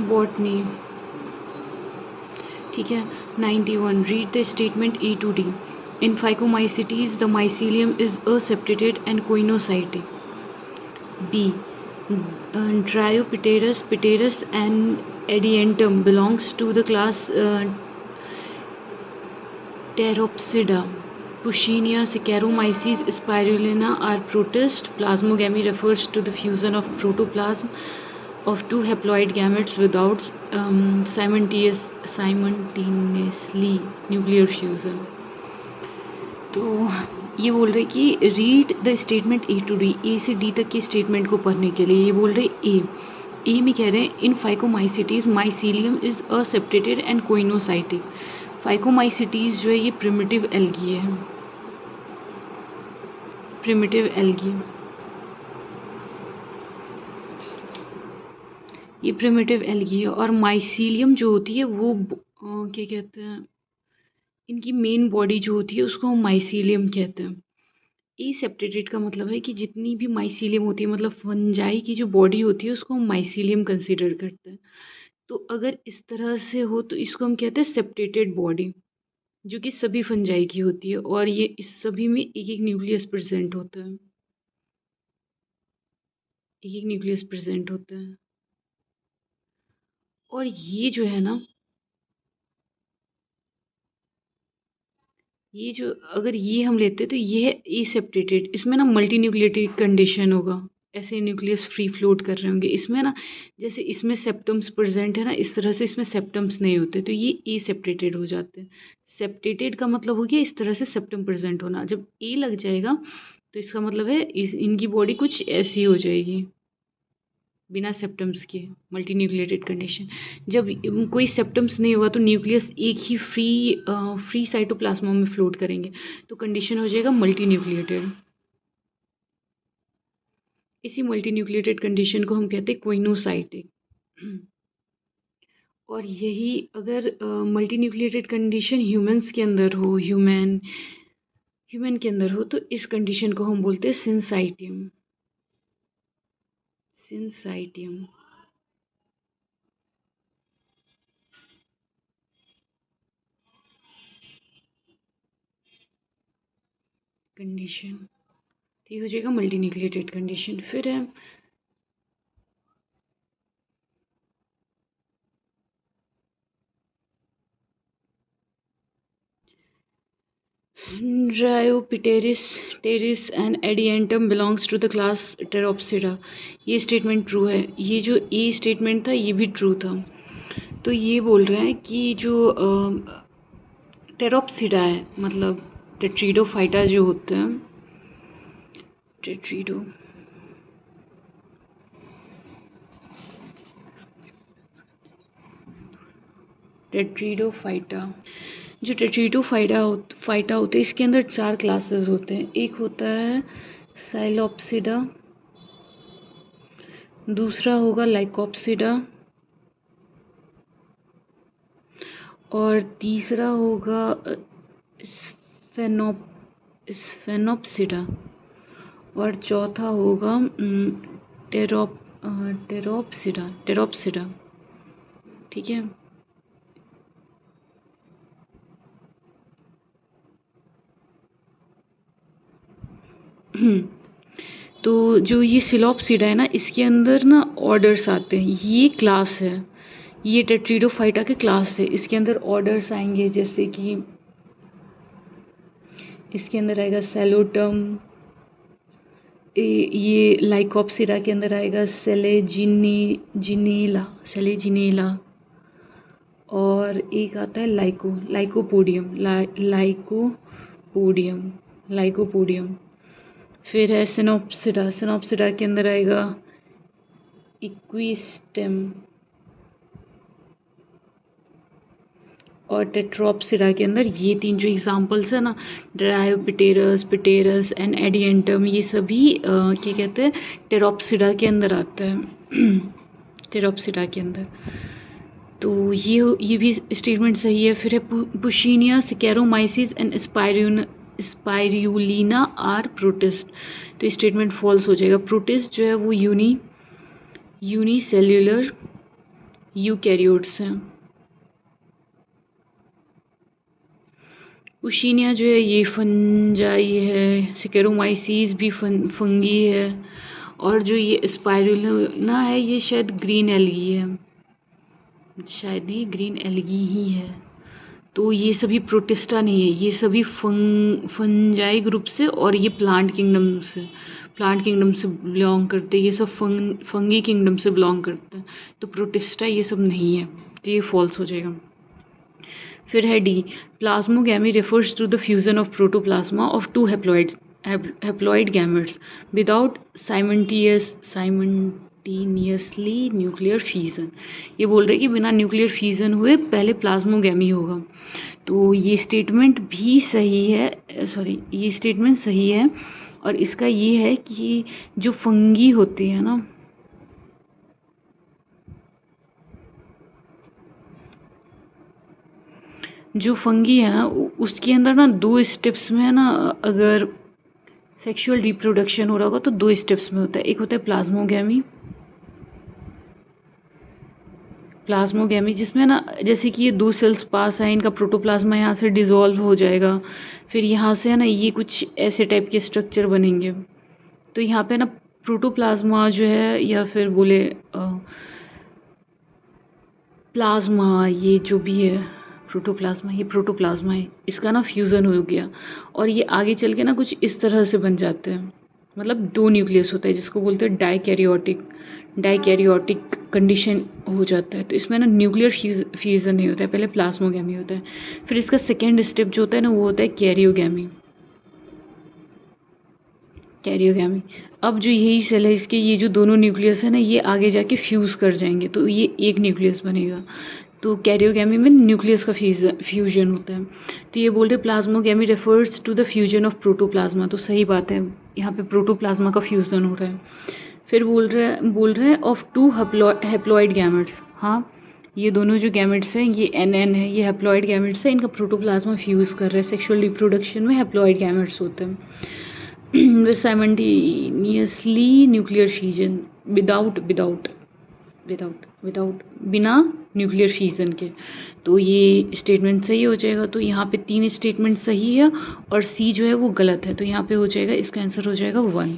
Botany. ठीक है। 91 read the statement A to D. In phycomycetes the mycelium is aseptated and coinocytic. B. Dryopteris, Pteris and Adiantum belongs to the class Pteropsida. Puccinia, Saccharomyces, Spirulina are protist. Plasmogamy refers to the fusion of protoplasm of two haploid gametes without simultaneously nuclear fusion. तो ये बोल रहे कि read the statement A to D, A से D तक के statement को पढ़ने के लिए ये बोल रहे ए में कह रहे हैं in phycomycetes mycelium is aseptated and coenocytic. Phycomycetes जो है ये प्रिमिटिव एल्गी है, प्रिमिटिव एल्गी, ये प्रिमिटिव एल्गी है। और माइसीलियम जो होती है वो क्या कहते हैं, इनकी मेन बॉडी जो होती है उसको हम माइसीलियम कहते हैं। एसेप्टेटेड का मतलब है कि जितनी भी माइसीलियम होती है, मतलब फंजाई की जो बॉडी होती है उसको हम माइसीलियम कंसिडर करते हैं। तो अगर इस तरह से हो तो इसको हम कहते हैं सेप्टेटेड बॉडी, जो कि सभी फंजाई की होती है। और ये इस सभी में एक एक न्यूक्लियस प्रेजेंट होता है, एक एक न्यूक्लियस प्रेजेंट होता है। और ये जो है ना, ये जो अगर ये हम लेते तो ये है एसेप्टेटेड। इसमें ना मल्टी न्यूक्लिएटेड कंडीशन होगा, ऐसे न्यूक्लियस फ्री फ्लोट कर रहे होंगे इसमें ना, जैसे इसमें सेप्टम्स प्रेजेंट है ना, इस तरह से इसमें सेप्टम्स नहीं होते, तो ये एसेप्टेटेड हो जाते हैं। सेप्टेटेड का मतलब हो गया इस तरह से सेप्टम प्रेजेंट होना। जब ए लग जाएगा तो इसका मतलब है इनकी बॉडी कुछ ऐसी हो जाएगी बिना सेप्टम्स के, मल्टी न्यूक्लिएटेड कंडीशन। जब कोई सेप्टम्स नहीं होगा तो न्यूक्लियस एक ही फ्री साइटोप्लाज्मा में फ्लोट करेंगे, तो कंडीशन हो जाएगा मल्टी न्यूक्लिएटेड। इसी मल्टी न्यूक्लिएटेड कंडीशन को हम कहते हैं कोइनोसाइटिक। और यही अगर मल्टी न्यूक्लिएटेड कंडीशन ह्यूमंस के अंदर हो, ह्यूमन के अंदर हो, तो इस कंडीशन को हम बोलते हैं सिंसाइटियम, सिंसाइटियम। कंडीशन ठीक हो जाएगा मल्टी न्यूक्लिएटेड कंडीशन। फिर है Dryopteris, Pteris and Adiantum belongs to the class Pteropsida. ये स्टेटमेंट ट्रू है। ये जो ए स्टेटमेंट था ये भी ट्रू था। तो ये बोल रहे हैं कि जो टेरोप्सिडा है, मतलब टेट्रिडोफाइटा जो होते हैं, टेट्रिडोफाइटा, जो टेट्रिडोफाइटा होते हैं इसके अंदर 4 क्लासेस होते हैं। एक होता है साइलोप्सिडा, दूसरा होगा लाइकोप्सिडा, और तीसरा होगा स्फेनोप्सिडा, और चौथा होगा टेरोप्सिडा। ठीक है। तो जो ये सिलोप्सिडा है ना, इसके अंदर ना ऑर्डर्स आते हैं, ये क्लास है, ये टेट्रिडोफाइटा के क्लास है। इसके अंदर ऑर्डर्स आएंगे, जैसे कि इसके अंदर आएगा सेलोटम, ये लाइकोप्सिडा के अंदर आएगा सेलेजिनेला, और एक आता है लाइकोपोडियम। फिर है सिनोप्सिडा के अंदर आएगा इक्विस्टेम, और टेट्रोप्सिडा के अंदर ये 3 जो एग्जांपल्स है ना, ड्रायोप्टेरस, पिटेरस एंड एडिएंटम, ये सभी क्या कहते हैं, टेरोप्सिडा के अंदर आता है। टेरोप्सिडा के अंदर। तो ये भी स्टेटमेंट सही है। फिर है Puccinia, Saccharomyces and Spirulina are protist, तो स्टेटमेंट फॉल्स हो जाएगा। प्रोटिस्ट जो है वो यूनिसेल्यूलर यूकैरियोट्स हैं। पुशीनिया जो है ये फंजाई है, सेकेरोमाइसीस भी फंगी है, और जो ये स्पाइरुलिना है ये शायद ग्रीन एल्गी है, शायद नहीं ग्रीन एल्गी ही है। तो ये सभी प्रोटिस्टा नहीं है, ये सभी फंजाई ग्रुप से, और ये प्लांट किंगडम से बिलोंग करते हैं, ये सब फंगी किंगडम से बिलोंग करते हैं। तो प्रोटिस्टा ये सब नहीं है, तो ये फॉल्स हो जाएगा। फिर है D, plasmogamy refers to the fusion of protoplasma of two haploid gametes without simultaneously nuclear fusion. ये बोल रहे हैं कि बिना न्यूक्लियर फ्यूजन हुए पहले प्लाज्मोगैमी होगा। तो ये स्टेटमेंट भी सही है, ये स्टेटमेंट सही है। और इसका ये है कि जो फंगी होती है ना, जो फंगी है ना उसके अंदर ना 2 स्टेप्स में है ना, अगर सेक्सुअल रिप्रोडक्शन हो रहा होगा तो 2 स्टेप्स में होता है। एक होता है प्लाज्मोगैमी जिसमें ना जैसे कि ये 2 सेल्स पास आए, इनका प्रोटोप्लाज्मा यहाँ से डिसॉल्व हो जाएगा, फिर यहाँ से है ना ये कुछ ऐसे टाइप के स्ट्रक्चर बनेंगे। तो यहाँ पे ना प्रोटोप्लाज्मा जो है, या फिर बोले प्लाज्मा, ये जो भी है प्रोटोप्लाज्मा, ये प्रोटोप्लाज्मा है, इसका ना फ्यूज़न हो गया और ये आगे चल के ना कुछ इस तरह से बन जाते हैं। मतलब 2 न्यूक्लियस होता है जिसको बोलते हैं डाइकैरियोटिक कंडीशन हो जाता है। तो इसमें ना न्यूक्लियर फ्यूज़न नहीं होता है, पहले प्लाज्मोगैमी होता है। फिर इसका सेकेंड स्टेप जो होता है ना वो होता है कैरियोगैमी। अब जो यही सेल है इसके, ये जो दोनों न्यूक्लियस है ना ये आगे जाके फ्यूज़ कर जाएंगे, तो ये एक न्यूक्लियस बनेगा। तो कैरियोगैमी में न्यूक्लियस का फ्यूजन होता है। तो ये बोल रहे plasmogamy refers to the fusion of protoplasma, तो सही बात है, यहाँ पे प्रोटोप्लाज्मा का फ्यूजन हो रहा है। फिर बोल रहे हैं ऑफ 2 हैप्लॉइड गैमेट्स। हाँ, ये दोनों जो गैमेट्स हैं ये NN है, ये हैप्लॉइड गैमेट्स है, इनका प्रोटोप्लाज्मा फ्यूज़ कर रहा है। सेक्सुअल रिप्रोडक्शन में हैप्लॉइड गैमेट्स होते हैं with simultaneously nuclear fusion without बिना न्यूक्लियर फ्यूजन के। तो ये स्टेटमेंट सही हो जाएगा। तो यहाँ पे 3 स्टेटमेंट सही है और सी जो है वो गलत है, तो यहाँ पे हो जाएगा, इसका आंसर हो जाएगा 1।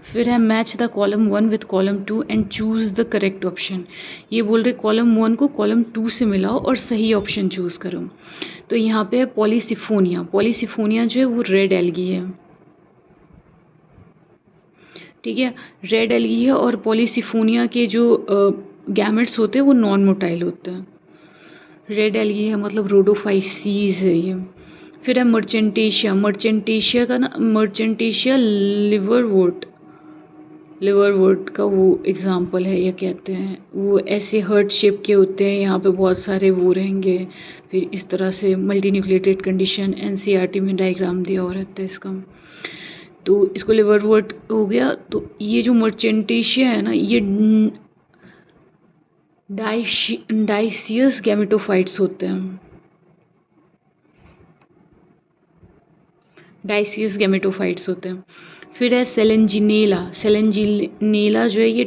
फिर है match the column 1 with column 2 and choose the correct option. ये बोल रहे कॉलम 1 को कॉलम 2 से मिलाओ और सही ऑप्शन चूज़ करो। तो यहाँ पे है पॉलीसिफोनिया जो है वो रेड एल्गी है, ठीक है, रेड एल्गी है। और पॉलीसिफोनिया के जो गैमेट्स होते हैं वो नॉन मोटाइल होते हैं। रेड एल्गी है मतलब रोडोफाइसीज है ये। फिर है मर्चेंटेशिया का ना, मर्चेंटेशिया लिवरवोर्ट का वो एग्जाम्पल है, या कहते हैं वो ऐसे हर्ट शेप के होते हैं, यहाँ पे बहुत सारे वो रहेंगे। फिर इस तरह से मल्टी न्यूक्लिएटेड कंडीशन NCERT में डायग्राम दिया हुआ रहता है इसका। तो इसको लिवरवोर्ट हो गया। तो ये जो मर्चेंटेशिया है ना ये डाइसियस गैमेटोफाइट्स होते हैं, फिर है सेलेंजिनेला जो है ये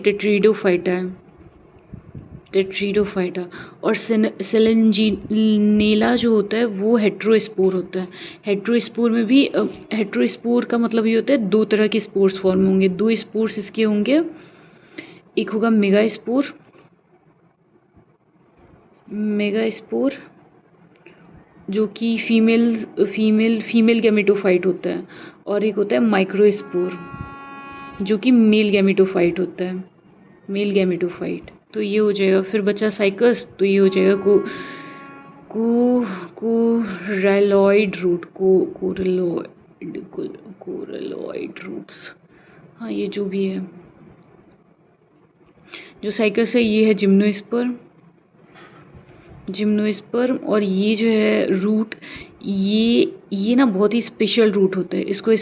टेट्रिडोफाइटा और सेलेंजिनेला जो होता है वो हेट्रोस्पोर होता है। हेट्रोस्पोर में भी हेट्रोस्पोर का मतलब ये होता है 2 तरह के स्पोर्स फॉर्म होंगे, 2 स्पोर्स इसके होंगे, एक होगा मेगास्पोर जो कि फीमेल गैमेटोफाइट होता है, और एक होता है माइक्रोस्पोर जो कि मेल गैमेटोफाइट होता है, तो ये हो जाएगा। फिर बचा साइकस, तो ये हो जाएगा कोरलोइड रूट्स। हाँ, ये जो भी है, जो साइकस है ये है जिम्नोस्पर्म और ये जो है रूट, ये ना बहुत ही स्पेशल रूट होता है, इसको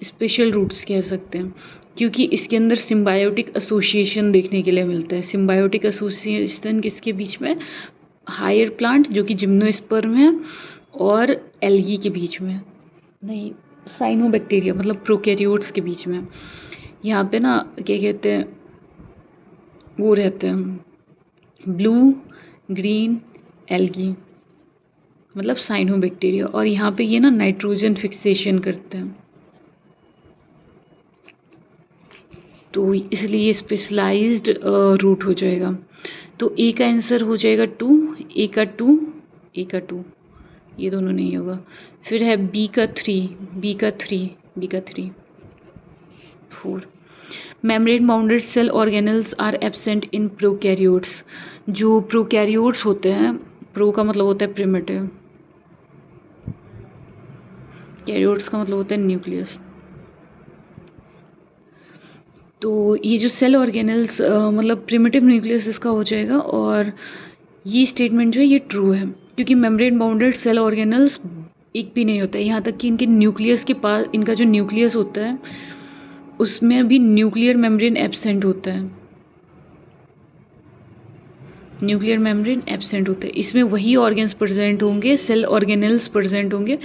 स्पेशल रूट्स कह सकते हैं, क्योंकि इसके अंदर सिम्बायोटिक एसोसिएशन देखने के लिए मिलता है। सिम्बायोटिक एसोसिएशन किसके बीच में? हायर प्लांट जो कि जिम्नोस्पर्म है और एल्गी के बीच में, नहीं साइनोबैक्टीरिया मतलब प्रोकैरियोट्स के बीच में। यहाँ पे ना क्या कहते हैं वो रहते हैं ब्लू ग्रीन एल्गी मतलब साइनोबैक्टीरिया, और यहाँ पे ये ना नाइट्रोजन फिक्सेशन करते हैं, तो इसलिए ये स्पेशलाइज्ड रूट हो जाएगा। तो ए का आंसर हो जाएगा 2, ए का 2, ए का 2, ये दोनों नहीं होगा। फिर है बी का 3, बी का 3, बी का 3, 4। Membrane bounded cell organelles are absent in prokaryotes. जो प्रोकैरियोट्स होते हैं, प्रो का मतलब होता है प्रिमिटिव, कैरियोट्स का मतलब होता है न्यूक्लियस। तो ये जो सेल ऑर्गेनल्स मतलब प्रिमिटिव न्यूक्लियस इसका हो जाएगा, और ये स्टेटमेंट जो है ये ट्रू है, क्योंकि मेम्ब्रेन बाउंडेड सेल ऑर्गेनल्स एक भी नहीं होता है, यहाँ तक कि इनके न्यूक्लियस के पास, इनका जो न्यूक्लियस होता है उसमें भी न्यूक्लियर मेम्ब्रेन एब्सेंट होता है, न्यूक्लियर मेम्ब्रेन एब्सेंट होता है। इसमें वही ऑर्गेन्स प्रेजेंट होंगे, सेल ऑर्गेनल्स प्रेजेंट होंगे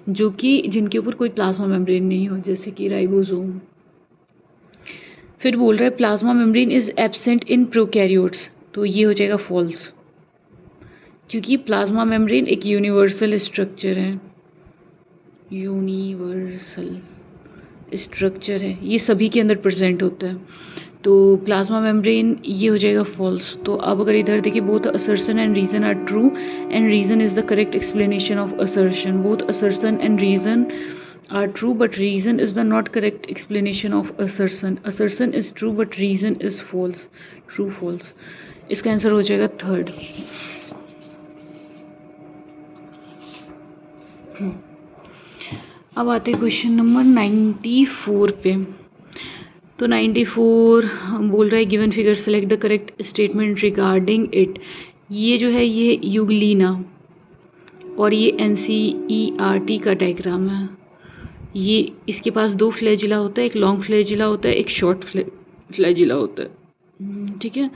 जो कि जिनके ऊपर कोई प्लाज्मा मेम्ब्रेन नहीं हो, जैसे कि राइबोसोम। फिर बोल रहा है plasma membrane is absent in prokaryotes, तो ये हो जाएगा फॉल्स, क्योंकि प्लाज्मा मेम्ब्रेन एक यूनिवर्सल स्ट्रक्चर है, यूनिवर्सल स्ट्रक्चर है, ये सभी के अंदर प्रेजेंट होता है, तो प्लाज्मा मेम्ब्रेन ये हो जाएगा फॉल्स। तो अब अगर इधर देखिए, both assertion and reason are true and reason is the correct explanation of assertion. Both assertion and reason are true but reason is the not correct explanation of assertion. Assertion is true but reason is false. True false. इसका answer हो जाएगा 3rd। अब आते हैं question number 94 पे। तो 94 बोल रहा है given figure select the correct statement regarding it. ये जो है ये यूग्लिना और ये NCERT का डायग्राम है। ये इसके पास 2 फ्लैजिला होता है, एक लॉन्ग फ्लैजिला होता है, एक शॉर्ट फ्लैजिला होता है, ठीक है।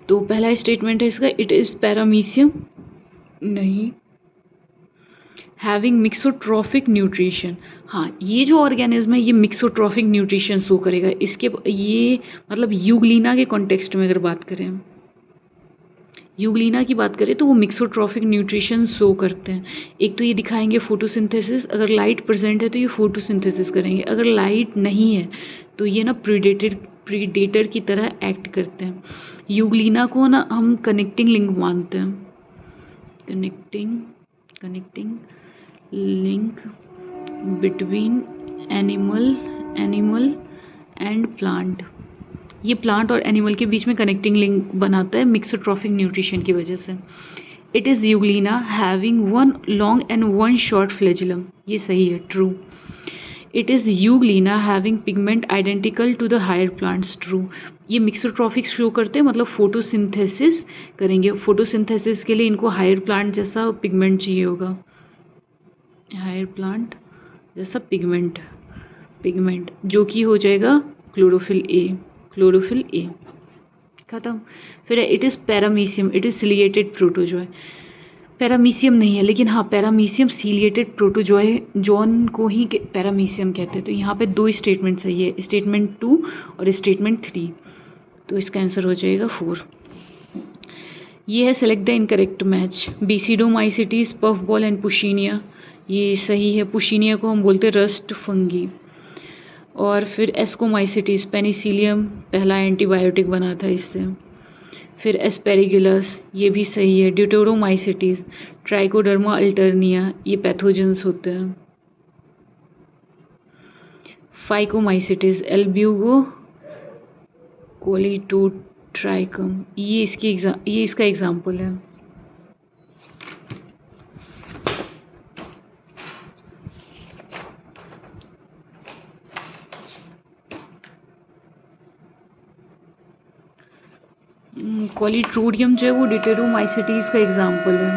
तो पहला स्टेटमेंट है इसका, इट इज़ पैरामीशियम, नहीं। हैविंग मिक्सोट्रॉफिक न्यूट्रिशन, हाँ, ये जो ऑर्गेनिज्म है ये मिक्सोट्रॉफिक न्यूट्रिशन शो करेगा। इसके ये मतलब यूग्लिना के कॉन्टेक्स्ट में अगर बात करें, यूग्लिना की बात करें तो वो मिक्सोट्रॉफिक न्यूट्रिशन शो करते हैं। एक तो ये दिखाएंगे फोटोसिंथेसिस, अगर लाइट प्रेजेंट है तो ये फोटोसिंथेसिस करेंगे, अगर लाइट नहीं है तो ये ना प्रीडेटर की तरह एक्ट करते हैं। यूग्लिना को ना हम कनेक्टिंग लिंक मानते हैं, connecting link between animal and plant. ये प्लांट और एनिमल के बीच में कनेक्टिंग लिंक बनाता है मिक्सोट्रॉफिक न्यूट्रिशन की वजह से। It is Euglena having 1 long and 1 short flagellum, ये सही है, true. It is Euglena having pigment identical to the higher plants, true. ये मिक्सोट्रॉफिक शो करते हैं, मतलब फोटोसिंथेसिस करेंगे। फोटोसिंथेसिस के लिए इनको हायर प्लांट जैसा पिगमेंट चाहिए होगा, हायर प्लांट जैसा पिगमेंट जो कि हो जाएगा क्लोरोफिल ए, खत्म। फिर it is paramecium, it is ciliated protozoa. Paramecium नहीं है, लेकिन हाँ पैरामीशियम सिलिएटेड प्रोटोजोय जॉन को ही पैरामीशियम कहते हैं। तो यहाँ पे 2 स्टेटमेंट सही है, स्टेटमेंट 2 और स्टेटमेंट 3, तो इसका आंसर हो जाएगा 4। ये है select the incorrect match. Basidiomycetes, puff ball and Puccinia, ये सही है। पुशीनिया को हम बोलते हैं रस्ट फंगी। और फिर एस्कोमाइसिटीज, पेनिसिलियम पहला एंटीबायोटिक बना था इससे। फिर एस्पेरिगिलस, ये भी सही है। ड्यूटेरोमाइसिटीज, ट्राइकोडर्मा अल्टरनिया, ये पैथोजेंस होते हैं। फाइकोमाइसिटीज, एल्ब्यूगो कोलिटोट्राइकम, ये इसका एग्जाम्पल है। कॉलीट्रोडियम जो है वो डिटेरोमाइसिटीज का एग्जाम्पल है।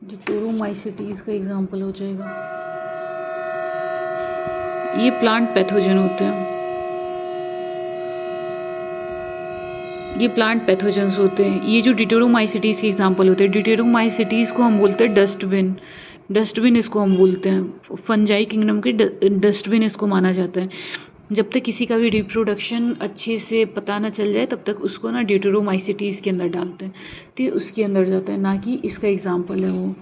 डिटेरोमाइसिटीज का एग्जाम्पल हो जाएगा। ये प्लांट पैथोजन होते हैं, ये प्लांट पैथोजेंस होते हैं। ये जो डिटेरोमाइसिटीज के एग्जाम्पल होते हैं, डिटेरोमाइसिटीज को हम बोलते हैं डस्टबिन। डस्टबिन इसको हम बोलते हैं, फंजाई किंगडम के डस्टबिन इसको माना जाता है। जब तक किसी का भी रिप्रोडक्शन अच्छे से पता ना चल जाए तब तक उसको ना ड्यूटेरोमाइसिटीज़ के अंदर डालते हैं, तो ये उसके अंदर जाता है, ना कि इसका एग्जाम्पल है वो।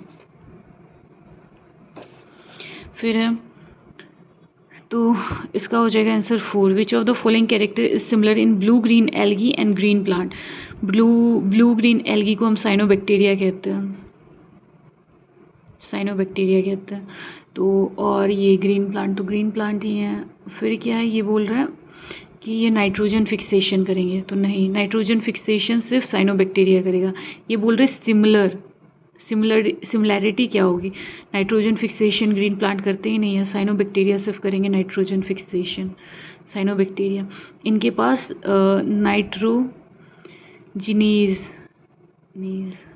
फिर है तो इसका हो जाएगा answer 4। Which of the following character is similar in blue green algae and green plant. Blue green algae को हम साइनोबैक्टीरिया कहते हैं, साइनोबैक्टीरिया कहते हैं। तो और ये ग्रीन प्लांट तो ग्रीन प्लांट ही है। फिर क्या है, ये बोल रहा है कि ये नाइट्रोजन फिक्सेशन करेंगे, तो नहीं, नाइट्रोजन फिक्सेशन सिर्फ साइनोबैक्टीरिया करेगा। ये बोल रहे सिमिलैरिटी क्या होगी, नाइट्रोजन फिक्सेशन ग्रीन प्लांट करते ही नहीं है, साइनोबैक्टीरिया सिर्फ करेंगे नाइट्रोजन फिक्सेशन, साइनोबैक्टीरिया। इनके पास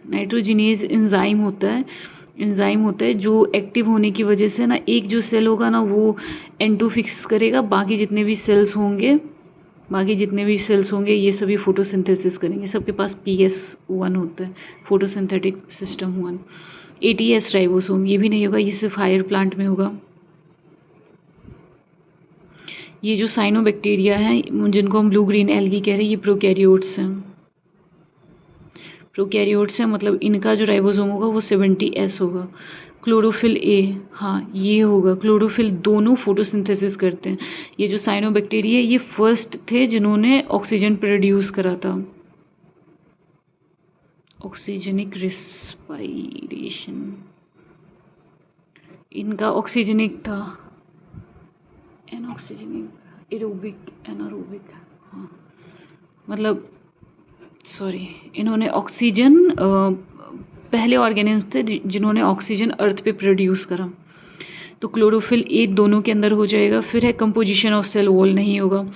नाइट्रोजिनेज एंजाइम होता है जो एक्टिव होने की वजह से ना एक जो सेल होगा ना वो N2 फिक्स करेगा, बाकी जितने भी सेल्स होंगे ये सभी फोटोसिंथेसिस करेंगे। सबके पास PS1 होता है, फोटोसिंथेटिक सिस्टम 1। ATS राइबोसोम ये भी नहीं होगा, ये सिर्फ हायर प्लांट में होगा। ये जो साइनोबैक्टीरिया है जिनको हम ब्लू ग्रीन एल्गी कह रहे हैं, ये प्रोकैरियोट्स हैं, मतलब इनका जो राइबोसोम होगा वो 70S होगा। क्लोरोफिल ए, हाँ ये होगा, क्लोरोफिल दोनों फोटोसिंथेसिस करते हैं। ये जो साइनोबैक्टीरिया ये फर्स्ट थे जिन्होंने ऑक्सीजन प्रोड्यूस करा था, ऑक्सीजनिक रिस्पायरेशन, इनका ऑक्सीजनिक था, एनऑक्सीजनिक, एनारोबिक, हाँ मतलब सॉरी, इन्होंने ऑक्सीजन पहले ऑर्गेनिज्म थे जिन्होंने ऑक्सीजन अर्थ पे प्रोड्यूस करा। तो क्लोरोफिल ए दोनों के अंदर हो जाएगा। फिर है कंपोजिशन ऑफ सेल वॉल नहीं होगा।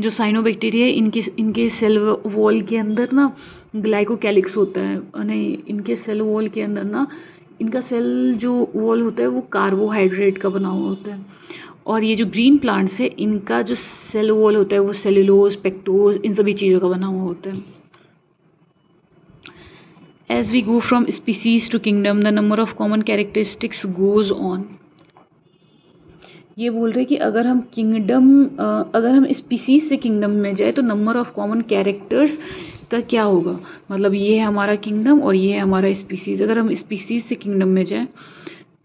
जो साइनोबैक्टीरिया है इनके सेल वॉल के अंदर ना ग्लाइकोकैलिक्स होता है, नहीं इनके सेल वॉल के अंदर ना इनका सेल जो वॉल होता है वो कार्बोहाइड्रेट का बना हुआ होता है। और ये जो ग्रीन प्लांट्स है इनका जो सेल वॉल होता है वो सेलुलोज, पेक्टोज, इन सभी चीज़ों का बना हुआ होता है। As we go from species to kingdom, the number of common characteristics goes on. ये बोल रहे कि अगर हम स्पीसीज से किंगडम में जाए तो नंबर ऑफ कॉमन कैरेक्टर्स का क्या होगा, मतलब ये है हमारा किंगडम और ये है हमारा स्पीसीज। अगर हम स्पीसीज से किंगडम में जाए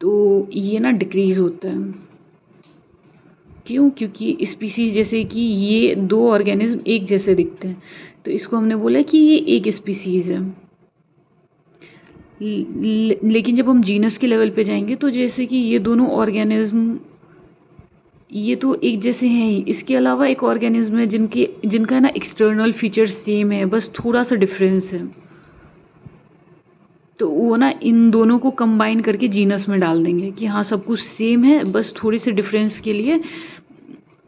तो ये ना डिक्रीज होता है। क्यों? क्योंकि स्पीसीज जैसे कि ये दो ऑर्गेनिज्म एक जैसे दिखते हैं तो इसको हमने बोला कि ये एक स्पीसीज है। लेकिन जब हम जीनस के लेवल पे जाएंगे तो जैसे कि ये दोनों ऑर्गेनिज्म ये तो एक जैसे हैं ही, इसके अलावा एक ऑर्गेनिज्म है जिनका ना एक्सटर्नल फीचर सेम है, बस थोड़ा सा डिफरेंस है, तो वो ना इन दोनों को कंबाइन करके जीनस में डाल देंगे कि हाँ सब कुछ सेम है, बस थोड़ी सी डिफरेंस के लिए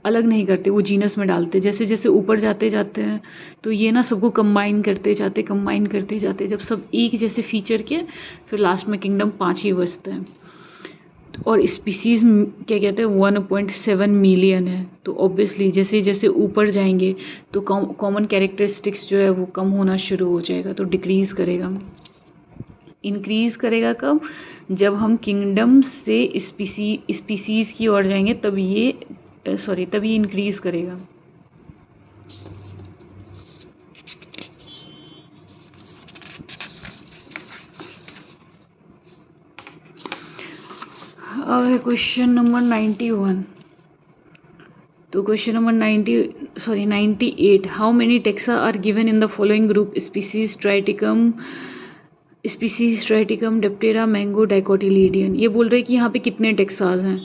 अलग नहीं करते, वो जीनस में डालते। जैसे जैसे ऊपर जाते जाते हैं तो ये ना सबको कंबाइन करते जाते, जब सब एक जैसे फीचर के फिर लास्ट में किंगडम 5 ही बचते हैं। और स्पीसीज क्या कहते हैं 1.7 मिलियन है, तो ऑब्वियसली जैसे जैसे ऊपर जाएंगे तो कॉमन कैरेक्टरिस्टिक्स जो है वो कम होना शुरू हो जाएगा, तो डिक्रीज़ करेगा। इंक्रीज़ करेगा कब? जब हम किंगडम से स्पीसीज की ओर जाएंगे तब ये इंक्रीज़ करेगा। अब है क्वेश्चन नंबर 91। तो question number 98, how many taxa are given in the following group species Triticum, Diptera, mango, dicotyledon. ये बोल रहे हैं कि यहाँ पे कितने टेक्साज हैं।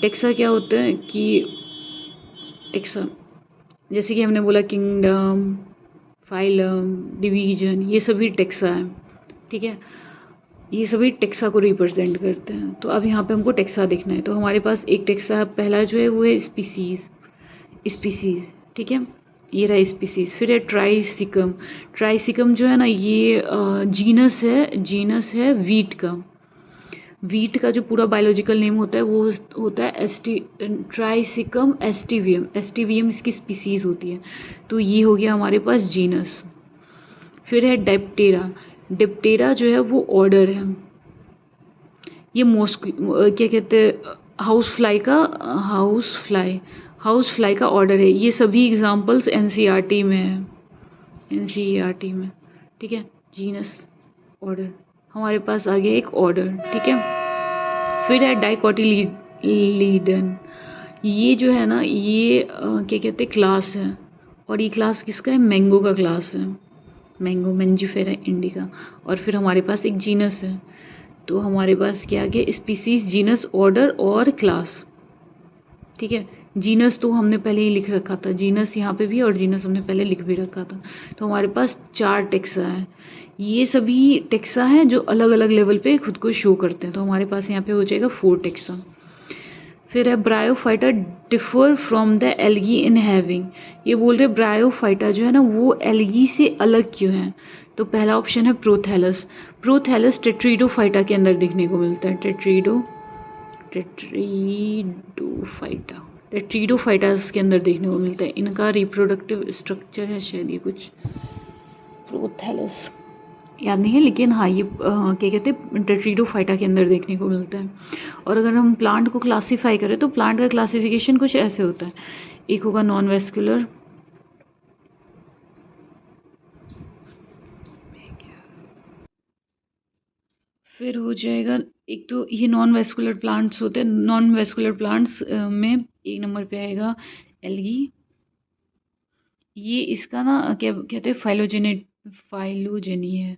टेक्सा क्या होता है कि टेक्सा जैसे कि हमने बोला किंगडम, फाइलम, डिवीजन, ये सभी टेक्सा है, ठीक है, ये सभी टेक्सा को रिप्रेजेंट करते हैं। तो अब यहाँ पे हमको टेक्सा देखना है, तो हमारे पास एक टेक्सा पहला जो है वो है स्पीसीज, ठीक है, ये रहा स्पीसीज। फिर है ट्राइसिकम जो है ना ये जीनस है वीट का जो पूरा बायोलॉजिकल नेम होता है वो होता है ट्राइसिकम एस्टिवियम इसकी स्पीसीज होती है, तो ये हो गया हमारे पास जीनस। फिर है डिप्टेरा जो है वो ऑर्डर है, ये क्या कहते हैं, हाउस फ्लाई का ऑर्डर है। ये सभी एग्जांपल्स एनसीईआरटी में है, एनसीईआरटी में। ठीक है, जीनस ऑर्डर हमारे पास आ गया एक ऑर्डर। ठीक है, फिर है डाइकोटिलीडन। ये जो है ना, ये क्या कहते हैं, क्लास है। और ये क्लास किसका है? मैंगो का क्लास है, मैंगो मेंजिफेरा इंडिका। और फिर हमारे पास एक जीनस है। तो हमारे पास क्या आ गया? स्पीसीज, जीनस, ऑर्डर और क्लास। ठीक है, जीनस तो हमने पहले ही लिख रखा था, जीनस यहाँ पे भी और जीनस हमने पहले लिख भी रखा था। तो हमारे पास 4 टेक्सा है। ये सभी टेक्सा हैं जो अलग अलग लेवल पे खुद को शो करते हैं। तो हमारे पास यहाँ पे हो जाएगा 4 टेक्सा। फिर है bryophyta differ from the algae in having. ये बोल रहे ब्रायोफाइटा जो है ना, वो एल्गी से अलग क्यों है? तो पहला ऑप्शन है प्रोथैलस। प्रोथैलस टेट्रिडोफाइटा के अंदर देखने को मिलता है। टेट्रिडोफाइटास के अंदर देखने को मिलता है। इनका रिप्रोडक्टिव स्ट्रक्चर है शायद ये कुछ, प्रोथैलस याद नहीं है, लेकिन हाँ ये क्या कहते हैं, टेट्रिडोफाइटा के अंदर देखने को मिलता है। और अगर हम प्लांट को क्लासीफाई करें तो प्लांट का क्लासिफिकेशन कुछ ऐसे होता है। एक होगा नॉन वेस्कुलर, फिर हो जाएगा एक, तो ये नॉन वेस्कुलर प्लांट्स होते हैं। नॉन वेस्कुलर प्लांट्स में एक नंबर पे आएगा एल्गी। ये इसका ना क्या कहते हैं, फाइलोजेनी है।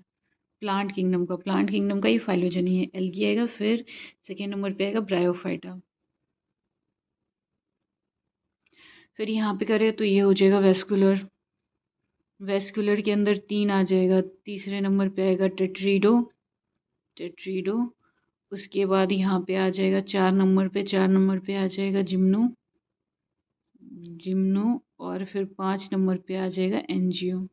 प्लांट किंगडम का ये फाइलोजेनी है, एल्गी आएगा। फिर सेकेंड नंबर पे आएगा ब्रायोफाइटा। फिर यहाँ पे करें तो ये हो जाएगा वेस्कुलर। वेस्कुलर के अंदर 3 आ जाएगा। तीसरे नंबर पे आएगा टेट्रीडो। उसके बाद यहाँ पे आ जाएगा 4 नंबर पे आ जाएगा जिम्नो। और फिर 5 नंबर पे आ जाएगा एनजियो।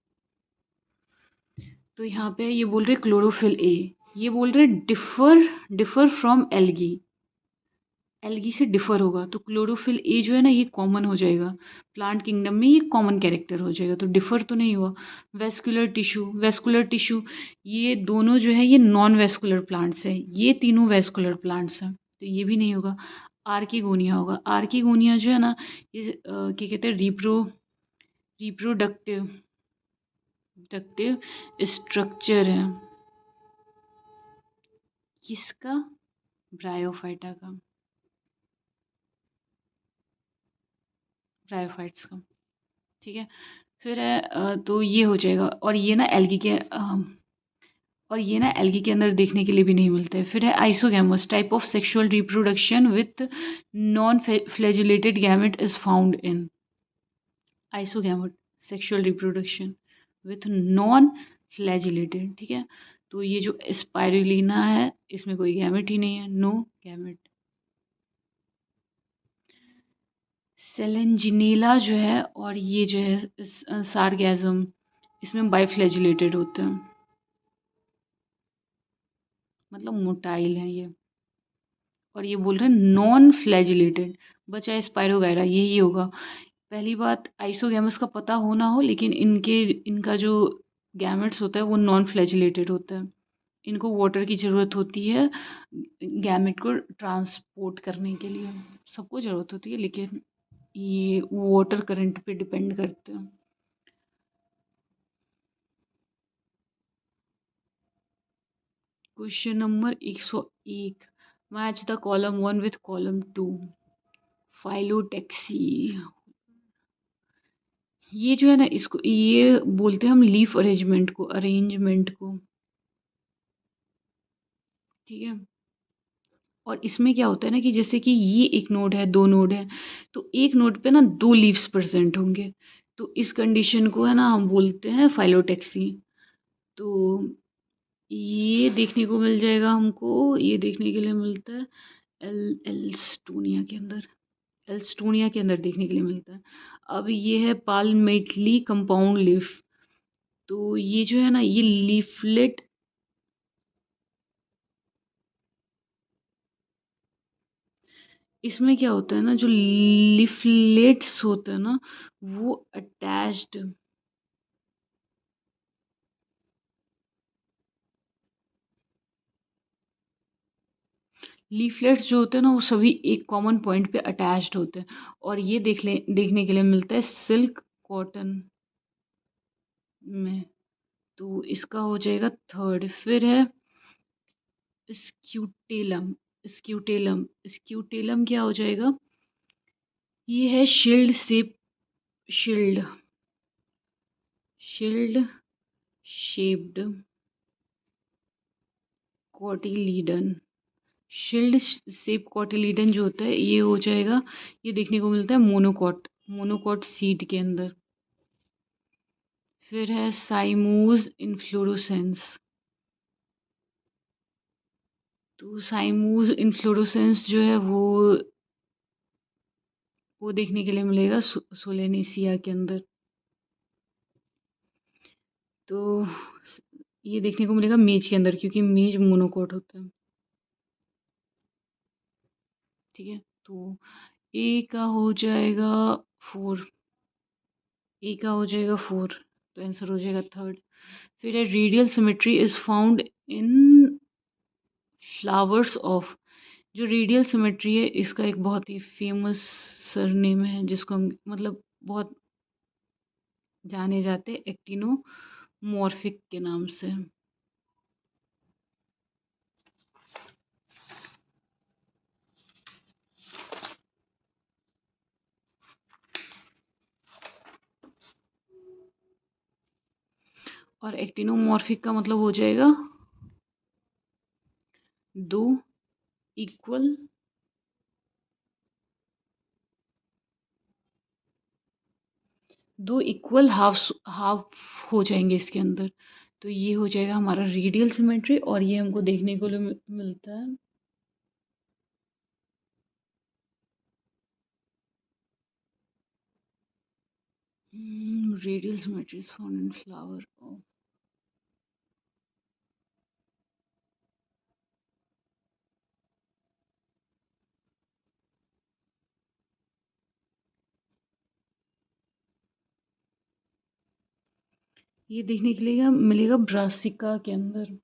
तो यहाँ पे ये बोल रहे क्लोरोफिल ए, ये बोल रहे डिफर फ्रॉम एल्गी। एल्गी से डिफर होगा तो क्लोरोफिल ए जो है ना, ये कॉमन हो जाएगा प्लांट किंगडम में, ये कॉमन कैरेक्टर हो जाएगा, तो डिफर तो नहीं हुआ। वेस्कुलर टिश्यू, ये दोनों जो है ये नॉन वेस्कुलर प्लांट्स है, ये तीनों वेस्कुलर प्लांट्स हैं, तो ये भी नहीं होगा। आर्किगोनिया होगा। आर्किगोनिया जो है ना, ये क्या कहते हैं, रिप्रोडक्टिव स्ट्रक्चर है किसका? ब्रायोफाइटा का, ब्रायोफाइट्स का। ठीक है, फिर है तो ये हो जाएगा। और ये ना एल्गी के अंदर देखने के लिए भी नहीं मिलते हैं। फिर है isogamous, type of sexual reproduction with non flagellated gamete is found in. Isogamete, sexual reproduction with non flagellated. ठीक है, तो ये जो स्पाइरुलिना है, इसमें कोई गैमेट ही नहीं है, नो गैमेट। सेलेंजिनेला जो है और ये जो है सार्गैज़म, इसमें बाइफ्लैजुलेटेड होते हैं, मतलब मोटाइल है ये। और ये बोल रहे हैं नॉन फ्लैजिलेटेड, बचा स्पाइरोगायरा, यही होगा। पहली बात, आइसोगैमस का पता हो ना हो, लेकिन इनका जो गैमेट्स होता है वो नॉन फ्लैजिलेटेड होता है। इनको वाटर की ज़रूरत होती है गैमेट को ट्रांसपोर्ट करने के लिए, सबको ज़रूरत होती है, लेकिन ये वाटर करंट पे डिपेंड करते हैं। Question number 101, match the column 1 with column 2। Phyllotaxy, ये जो है ना, इसको ये बोलते हैं हम लीफ अरेंजमेंट को। ठीक है, और इसमें क्या होता है ना कि जैसे कि ये एक नोड है, 2 नोड है, तो एक नोड पे ना 2 लीव्स प्रेजेंट होंगे, तो इस कंडीशन को है ना हम बोलते हैं फाइलोटैक्सी। तो ये देखने को मिल जाएगा हमको, ये देखने के लिए मिलता है एल्स्टोनिया के अंदर, देखने के लिए मिलता है। अब ये है पाल्मेटली कंपाउंड लीफ, तो ये जो है ना, ये लीफलेट, इसमें क्या होता है ना, जो लीफलेट्स होते हैं ना, वो अटैच्ड, लीफलेट्स जो होते हैं ना वो सभी एक कॉमन पॉइंट पे अटैच्ड होते हैं, और ये देखने के लिए मिलता है सिल्क कॉटन में। तो इसका हो जाएगा थर्ड। फिर है स्क्यूटेलम। स्क्यूटेलम क्या हो जाएगा? ये है shield shield shaped cotyledon. Shield shape cotyledon जो होता है ये हो जाएगा, ये देखने को मिलता है मोनोकॉट सीड के अंदर। फिर है साइमोस इन्फ्लोरोसेंस। तो साइमोस इन्फ्लोरोसेंस जो है वो देखने के लिए मिलेगा सोलेनेसिया के अंदर। तो ये देखने को मिलेगा मेज के अंदर, क्योंकि मेज मोनोकॉट होता है। ठीक है, तो ए का हो जाएगा 4। ए का हो जाएगा 4, तो आंसर हो जाएगा थर्ड। फिर है radial symmetry is found in flowers of. जो रेडियल सिमेट्री है इसका एक बहुत ही फेमस सरनेम है, जिसको हम मतलब बहुत जाने जाते एक्टिनोमॉर्फिक के नाम से। और एक्टिनोमॉर्फिक का मतलब हो जाएगा दो इक्वल हाफ हाफ हो जाएंगे इसके अंदर। तो ये हो जाएगा हमारा रेडियल सिमेट्री, और ये हमको देखने को मिलता है radial symmetry is found in flower of. ये देखने के लिए मिलेगा ब्रासिका के अंदर।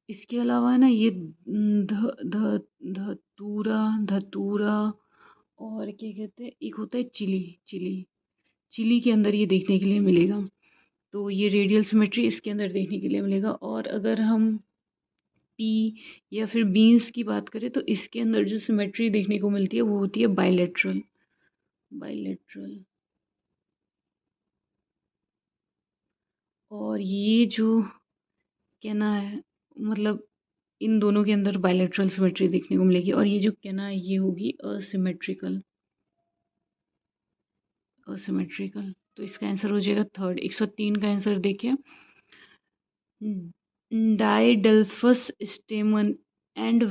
इसके अलावा है ना ये ध ध धतूरा धतूरा, और क्या कहते हैं, एक होता है चिली चिली के अंदर ये देखने के लिए मिलेगा। तो ये रेडियल सिमेट्री इसके अंदर देखने के लिए मिलेगा। और अगर हम पी या फिर बीन्स की बात करें तो इसके अंदर जो सिमेट्री देखने को मिलती है वो होती है बाइलेटरल। और ये जो कहना है, मतलब इन दोनों के अंदर बाइलेटरल सिमेट्री देखने को मिलेगी, और ये जो कहना है ये होगी असिमेट्रिकल। तो इसका आंसर हो जाएगा थर्ड। 103 का आंसर देखिए, diadelphous स्टेमन and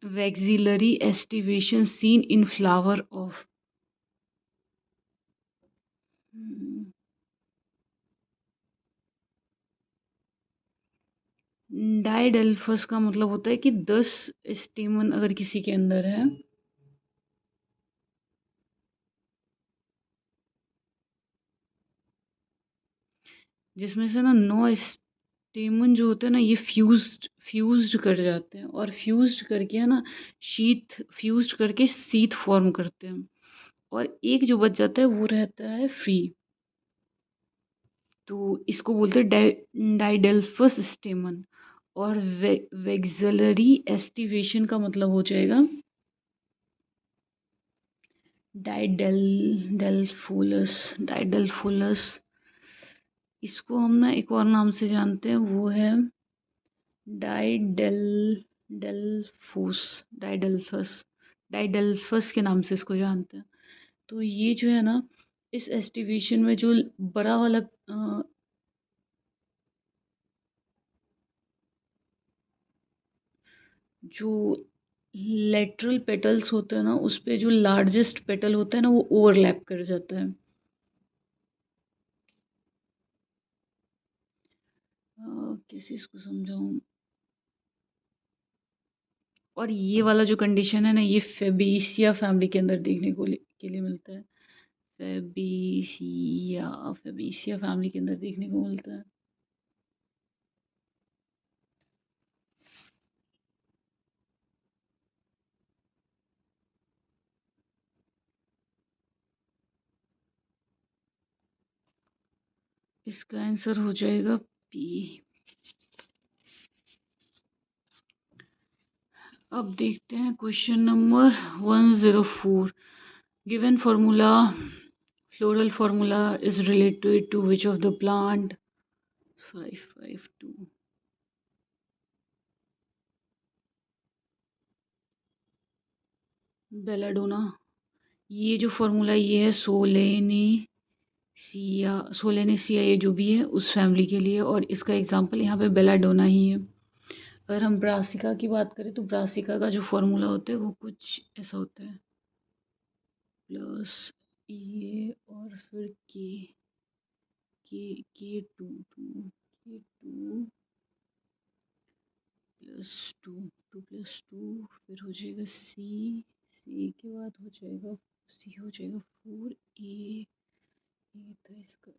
vexillary aestivation seen in flower of. Diadelphous का मतलब होता है कि 10 स्टेमन अगर किसी के अंदर है, जिसमें से ना 9 स्टेमन जो होते हैं ना ये फ्यूज्ड कर जाते हैं, और फ्यूज्ड करके है ना फ्यूज्ड करके शीथ फॉर्म करते हैं, और एक जो बच जाता है वो रहता है फ्री। तो इसको बोलते हैं डाइडेल्फस स्टेमन। और वेक्सिलरी एस्टिवेशन का मतलब हो जाएगा डाइडेल्फुलस। इसको हम ना एक और नाम से जानते हैं, वो है डाइडेल डेल्फोस डाइडेल्फस डाइडेल्फस के नाम से इसको जानते हैं। तो ये जो है ना, इस एस्टिवेशन में जो बड़ा वाला जो लेटरल पेटल्स होते हैं ना उस पे जो लार्जेस्ट पेटल होता है ना वो ओवरलैप कर जाता है। कैसे इसको समझाऊं? और ये वाला जो कंडीशन है ना ये फेबेसिया फैमिली के अंदर देखने के लिए मिलता है। फेबेसिया फैमिली के अंदर देखने को मिलता है। इसका आंसर हो जाएगा पी। अब देखते हैं question number 104। Given formula, floral formula is related to which of the plant? 552। Belladonna. ये जो फॉर्मूला ये है सोलेनेसिया ये जो भी है उस फैमिली के लिए, और इसका एग्जांपल यहाँ पे बेलाडोना ही है। अगर हम ब्रासिका की बात करें तो ब्रासिका का जो फॉर्मूला होता है वो कुछ ऐसा होता है, प्लस ये और फिर के two plus two plus two, फिर हो जाएगा सी के बाद हो जाएगा सी हो जाएगा 4 ए था इसका,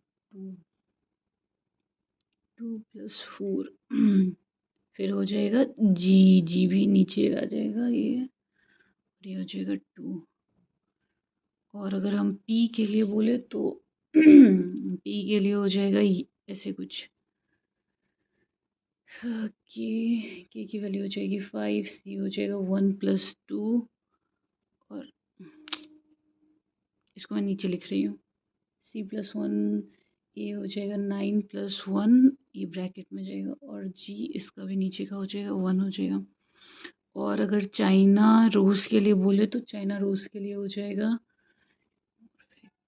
टू प्लस 4 फिर हो जाएगा जी भी नीचे आ जाएगा ये, और ये हो जाएगा 2। और अगर हम पी के लिए बोले तो पी के लिए हो जाएगा ऐसे कुछ, के की वैल्यू हो जाएगी 5, सी हो जाएगा 1+2, और इसको मैं नीचे लिख रही हूँ, C+1, ए हो जाएगा 9+1, ये ब्रैकेट में जाएगा, और जी इसका भी नीचे का हो जाएगा 1 हो जाएगा। और अगर चाइना रूस के लिए बोले तो चाइना रूस के लिए हो जाएगा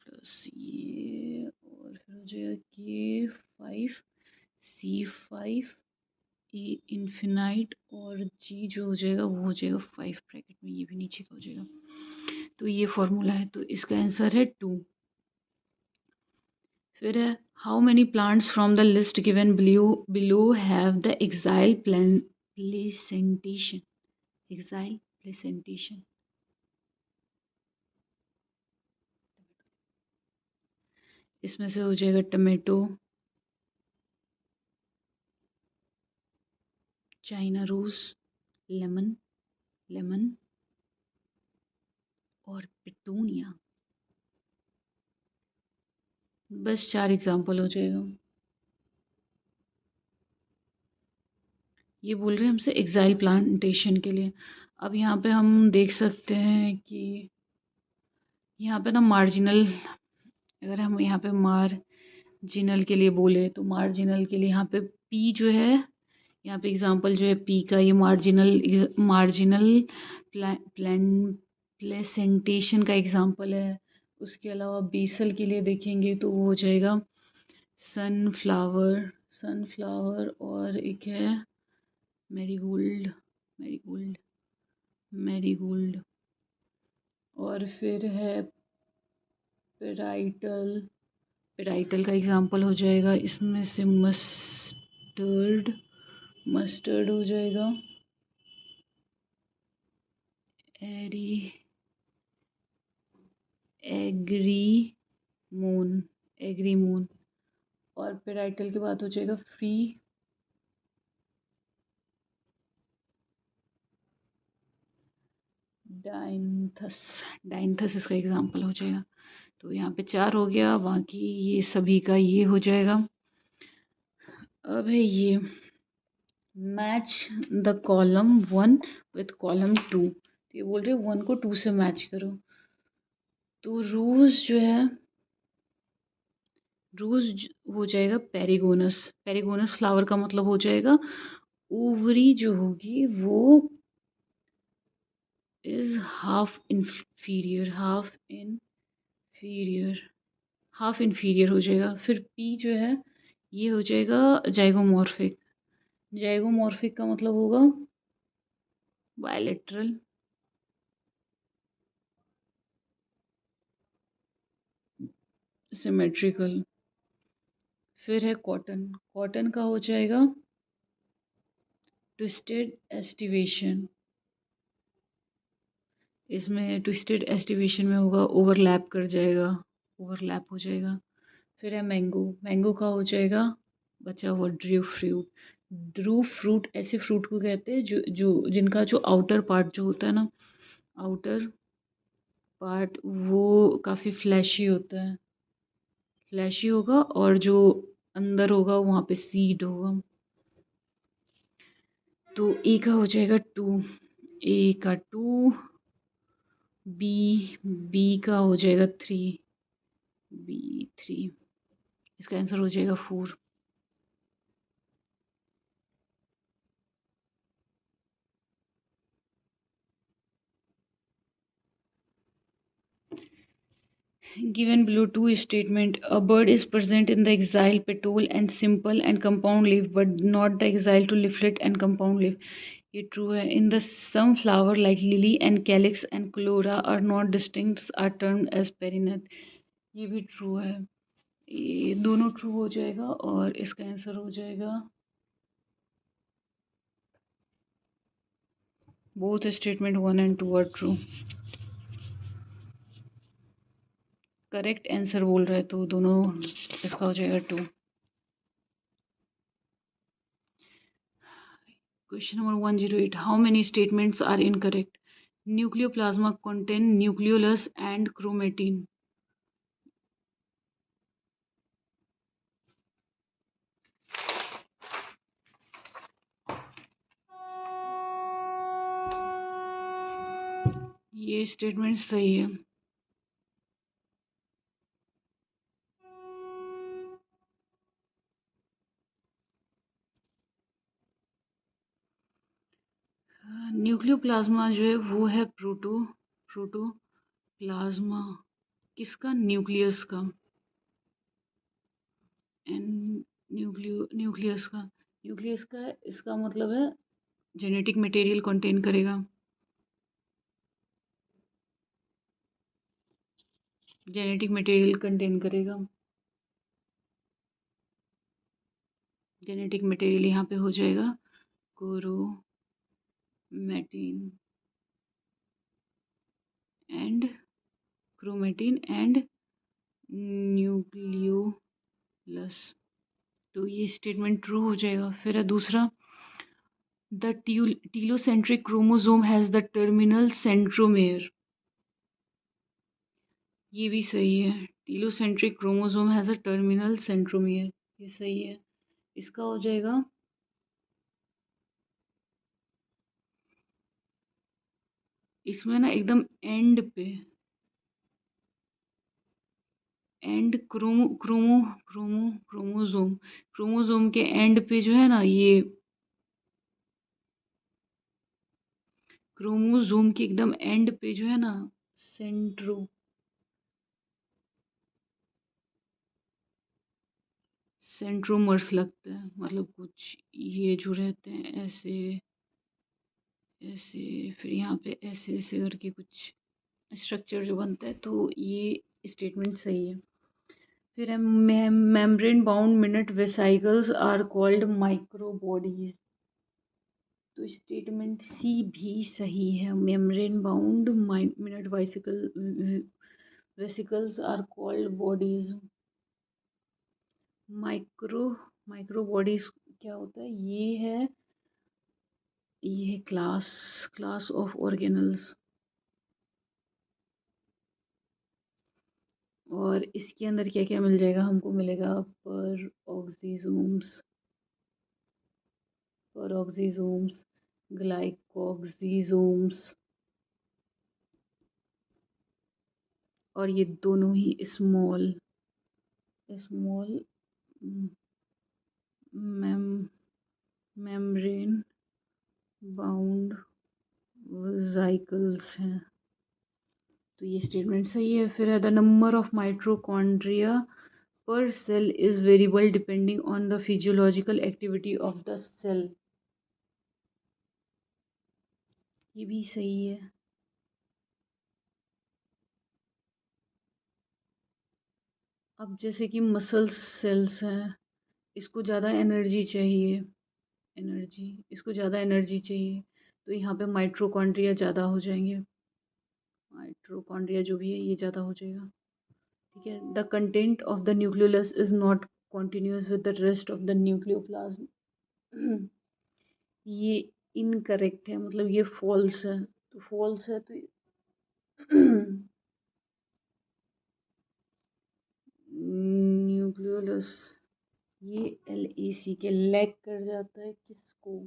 प्लस ये, और फिर हो जाएगा के 5, C5, ए इन्फिनाइट, और जी जो हो जाएगा वो हो जाएगा 5 ब्रैकेट में, ये भी नीचे का हो जाएगा। तो ये फॉर्मूला है, तो इसका आंसर है 2। फिर है how many plants from the list given below have the exile placentation? Exile placentation, इसमें से हो जाएगा टमेटो, चाइना रोज, लेमन और पिटूनिया। बस 4 एग्जाम्पल हो जाएगा। ये बोल रहे हैं हमसे एक्साइल प्लांटेशन के लिए। अब यहाँ पे हम देख सकते हैं कि यहाँ पे ना मार्जिनल, अगर हम यहाँ पे मार्जिनल के लिए बोले तो मार्जिनल के लिए यहाँ पे पी जो है, यहाँ पे एग्जांपल जो है पी का, ये मार्जिनल प्लेसेंटेशन का एग्जांपल है। उसके अलावा बेसल के लिए देखेंगे तो वो हो जाएगा सनफ्लावर और एक है मैरीगोल्ड, और फिर है पेराइटल का एग्जांपल हो जाएगा इसमें से मस्टर्ड हो जाएगा, एग्रीमोन, और पेराइटल के बाद हो जाएगा डाइंथस इसका एग्जांपल हो जाएगा। तो यहाँ पे 4 हो गया, बाकी ये सभी का ये हो जाएगा। अब है ये match the column 1 with column 2, तो ये बोल रहे 1 को 2 से मैच करो। तो रोज हो जाएगा पेरिगोनस फ्लावर का मतलब हो जाएगा ओवरी जो होगी वो इज हाफ इन्फीरियर हो जाएगा। फिर पी जो है ये हो जाएगा जाइगोमॉर्फिक का मतलब होगा बायलेटरल। सिमेट्रिकल। फिर है कॉटन का हो जाएगा ट्विस्टेड एस्टिवेशन, इसमें ट्विस्टेड एस्टिवेशन में होगा ओवरलैप हो जाएगा। फिर है मैंगो का हो जाएगा बचा हुआ ड्रू फ्रूट ऐसे फ्रूट को कहते हैं जो जिनका जो आउटर पार्ट जो होता है ना, आउटर पार्ट वो काफ़ी फ्लैशी होता है, फ्लैशी होगा, और जो अंदर होगा वहाँ पे सीड होगा। तो ए का हो जाएगा 2, ए का 2, बी बी का हो जाएगा 3, बी 3, इसका आंसर हो जाएगा 4। Given below two statement, a bird is present in the exile, petal and simple and compound leaf, but not the exile to leaflet and compound leaf. ये true है. In the some flower like lily and calyx and chlora are not distinct, are termed as perianth. ये भी true है. ये दोनों true हो जाएगा और इसका आंसर हो जाएगा both statement 1 and 2 are true. Correct answer बोल रहा है तो दोनों इसका हो जाएगा 2. Question number 108. How many statements are incorrect? Nucleoplasma contain nucleolus and chromatin. ये स्टेटमेंट सही है. न्यूक्लियोप्लाज्मा जो है वो है प्रोटोप्लाज्मा किसका? न्यूक्लियस का. एंड न्यूक्लियस का इसका मतलब है जेनेटिक मटेरियल कंटेन करेगा. जेनेटिक मटेरियल कंटेन करेगा. जेनेटिक मटेरियल यहाँ पे हो जाएगा क्रोमैटिन एंड न्यूक्लियोलस. तो ये स्टेटमेंट ट्रू हो जाएगा. फिर है दूसरा, the telocentric chromosome has the terminal centromere. ये भी सही है. Telocentric chromosome has a terminal centromere. ये सही है. इसका हो जाएगा इसमें ना एकदम एंड पे एंड क्रोमोसोम के एंड पे जो है ना ये क्रोमोसोम के एकदम एंड पे जो है ना सेंट्रोमर्स लगते हैं. मतलब कुछ ये जो रहते हैं ऐसे ऐसे फिर यहाँ पे ऐसे ऐसे करके कुछ स्ट्रक्चर जो बनता है. तो ये स्टेटमेंट सही है. फिर है membrane bound minute vesicles are called microbodies. तो स्टेटमेंट सी भी सही है. Membrane bound minute vesicles are called bodies. Micro microbodies क्या होता है? ये है क्लास ऑफ ऑर्गेनल्स. और इसके अंदर क्या क्या मिल जाएगा हमको? मिलेगा पेरोक्सिसोम्स, ग्लाइकोक्सिसोम्स और ये दोनों ही स्मॉल मेम्ब्रेन बाउंड वेसिकल्स हैं. तो ये स्टेटमेंट सही है. फिर है the number of mitochondria per cell is variable depending on the physiological activity of the cell. ये भी सही है. अब जैसे कि मसल सेल्स हैं, इसको ज़्यादा एनर्जी चाहिए. इसको ज़्यादा एनर्जी चाहिए तो यहाँ पे माइटोकॉन्ड्रिया ज़्यादा हो जाएंगे. माइटोकॉन्ड्रिया जो भी है ये ज़्यादा हो जाएगा. ठीक है. The content of the nucleolus is not continuous with the rest of the nucleoplasm. ये इनकरेक्ट है. मतलब ये फॉल्स है. तो फॉल्स है तो न्यूक्लियोलस ये LAC के लैग कर जाता है किसको?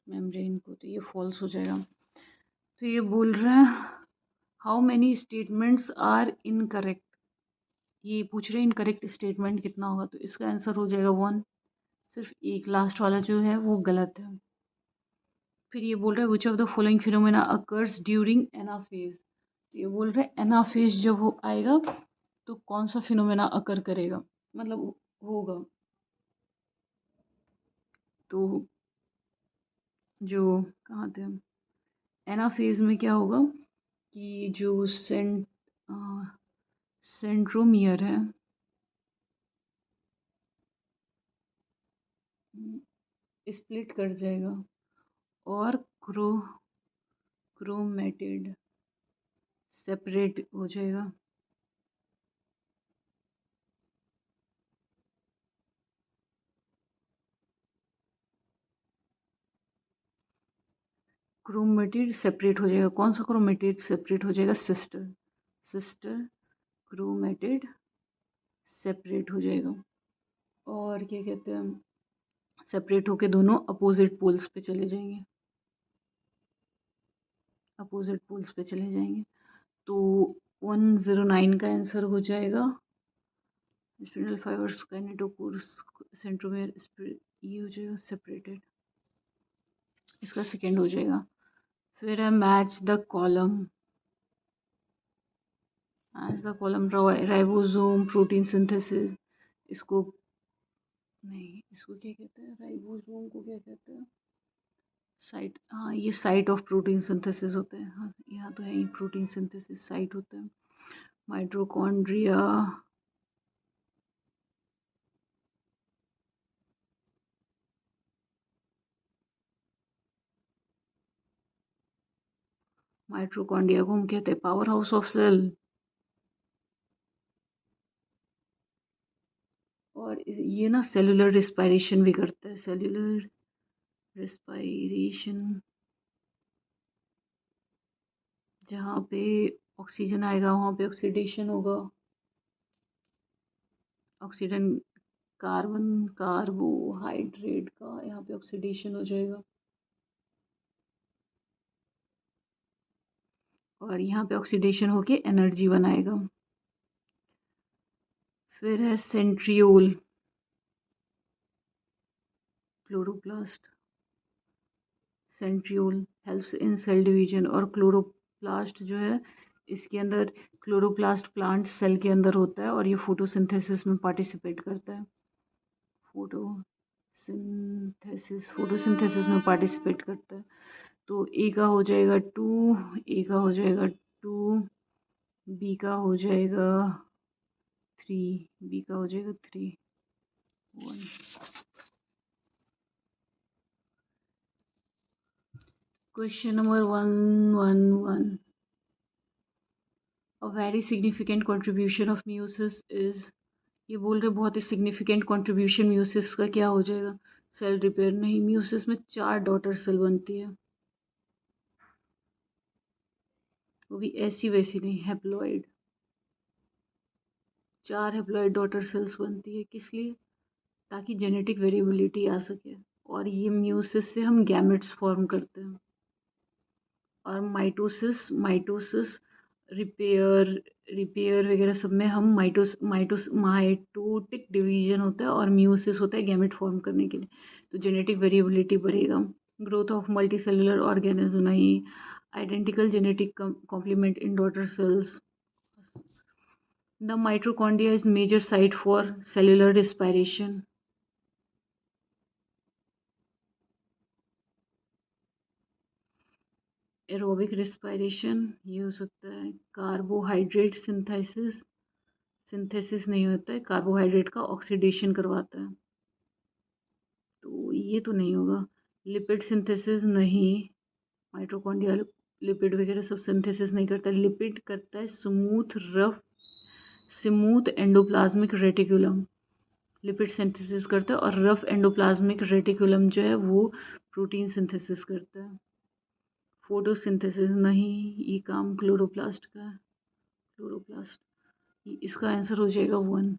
मेम्ब्रेन को। तो ये फॉल्स हो जाएगा। तो ये बोल रहा है how many statements are incorrect. ये पूछ रहे हैं इनकरेक्ट स्टेटमेंट कितना होगा, तो इसका आंसर हो जाएगा 1। सिर्फ एक लास्ट वाला जो है वो गलत है। फिर ये बोल रहा है विच of the following phenomena occurs during anaphase. तो ये बोल रहे हैं एनाफेज जब वो आएगा तो कौन सा फिनोमेना अकर करेगा, मतलब होगा। तो जो कहाँ थे हम, एनाफेज में क्या होगा कि जो सेंट्रोमियर है स्प्लिट कर जाएगा और क्रोमेटिड सेपरेट हो जाएगा। क्रोमेटिड सेपरेट हो जाएगा। कौन सा क्रोमेटिड सेपरेट हो जाएगा? सिस्टर। सिस्टर क्रोमेटिड सेपरेट हो जाएगा। और क्या कहते हैं, सेपरेट होके दोनों अपोजिट पोल्स पे चले जाएंगे। अपोजिट पोल्स पे चले जाएंगे। तो 109 का आंसर हो जाएगा स्पिंडल फाइबर्स काइनेटोकोर्स सेंट्रोमेयर ये हो जाएगा सेपरेटेड। इसका सेकेंड हो जाएगा। फिर है match the column. Match the column ribosome protein synthesis. इसको नहीं, इसको क्या कहते हैं, राइबोसोम को क्या कहते हैं, साइट। हाँ, ये साइट ऑफ प्रोटीन सिंथेसिस होते हैं। हाँ, यहाँ तो है ही, प्रोटीन सिंथेसिस साइट होता है। माइटोकॉन्ड्रिया माइटोकॉन्ड्रिया को हम कहते हैं पावर हाउस ऑफ सेल। और ये ना सेलुलर रिस्पायरेशन भी करता है। सेलुलर रिस्पायरेशन जहाँ पे ऑक्सीजन आएगा वहाँ पे ऑक्सीडेशन होगा। ऑक्सीजन कार्बन कार्बोहाइड्रेट का यहाँ पे ऑक्सीडेशन हो जाएगा और यहाँ पे ऑक्सीडेशन होके एनर्जी बनाएगा। फिर है centriole chloroplast. Centriole helps in cell division. और क्लोरोप्लास्ट जो है इसके अंदर, क्लोरोप्लास्ट प्लांट सेल के अंदर होता है और ये फोटोसिंथेसिस में पार्टिसिपेट करता है। फोटोसिंथेसिस में पार्टिसिपेट करता है। तो ए का हो जाएगा 2, ए का हो जाएगा 2, बी का हो जाएगा 3, बी का हो जाएगा 3, 1। Question number 111। A very significant contribution of meiosis is. ये बोल रहे बहुत ही सिग्निफिकेंट कंट्रीब्यूशन म्यूसिस का क्या हो जाएगा? Cell repair. नहीं, म्यूसिस में 4 डॉटर सेल बनती है, वो भी ऐसी वैसी नहीं, हैप्लॉइड। 4 हैप्लॉइड डॉटर सेल्स बनती है। किस लिए? ताकि जेनेटिक वेरिएबिलिटी आ सके। और ये म्यूसिस से हम गैमेट्स फॉर्म करते हैं। और माइटोसिस माइटोसिस रिपेयर रिपेयर वगैरह सब में हम माइटोटिक डिवीजन होता है और म्यूसिस होता है गैमेट फॉर्म करने के लिए। तो जेनेटिक वेरिएबिलिटी बढ़ेगा। Growth of multicellular organism नहीं। Identical genetic complement in daughter cells. The mitochondria is major site for cellular respiration. Aerobic respiration ये हो सकता है। कार्बोहाइड्रेट सिंथेसिस नहीं होता है, कार्बोहाइड्रेट का ऑक्सीडेशन करवाता है, तो ये तो नहीं होगा। लिपिड सिंथेसिस नहीं, माइटोकॉन्ड्रिया लिपिड वगैरह सब सिंथेसिस नहीं करता। लिपिड करता है smooth endoplasmic reticulum. Lipid synthesis करता है और रफ एंडोप्लाज्मिक रेटिकुलम जो है वो प्रोटीन सिंथेसिस करता है। फोटोसिंथेसिस नहीं, ये काम क्लोरोप्लास्ट का है, क्लोरोप्लास्ट, इसका आंसर हो जाएगा 1।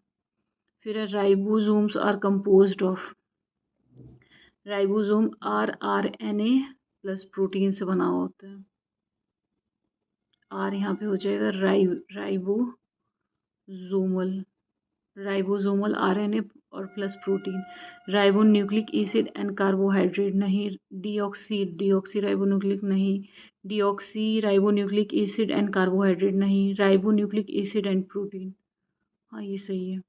फिर है ribosomes are composed of, ribosome RNA plus protein से बना हुआ होता है। यहाँ पे हो जाएगा राइबोसोमल, राइबोसोमल RNA और plus protein. Ribonucleic acid and carbohydrate नहीं, डीऑक्सी राइबोन्यूक्लिक नहीं, deoxyribonucleic acid and carbohydrate नहीं, राइबोन्यूक्लिक एसिड एंड प्रोटीन। हाँ, ये सही है।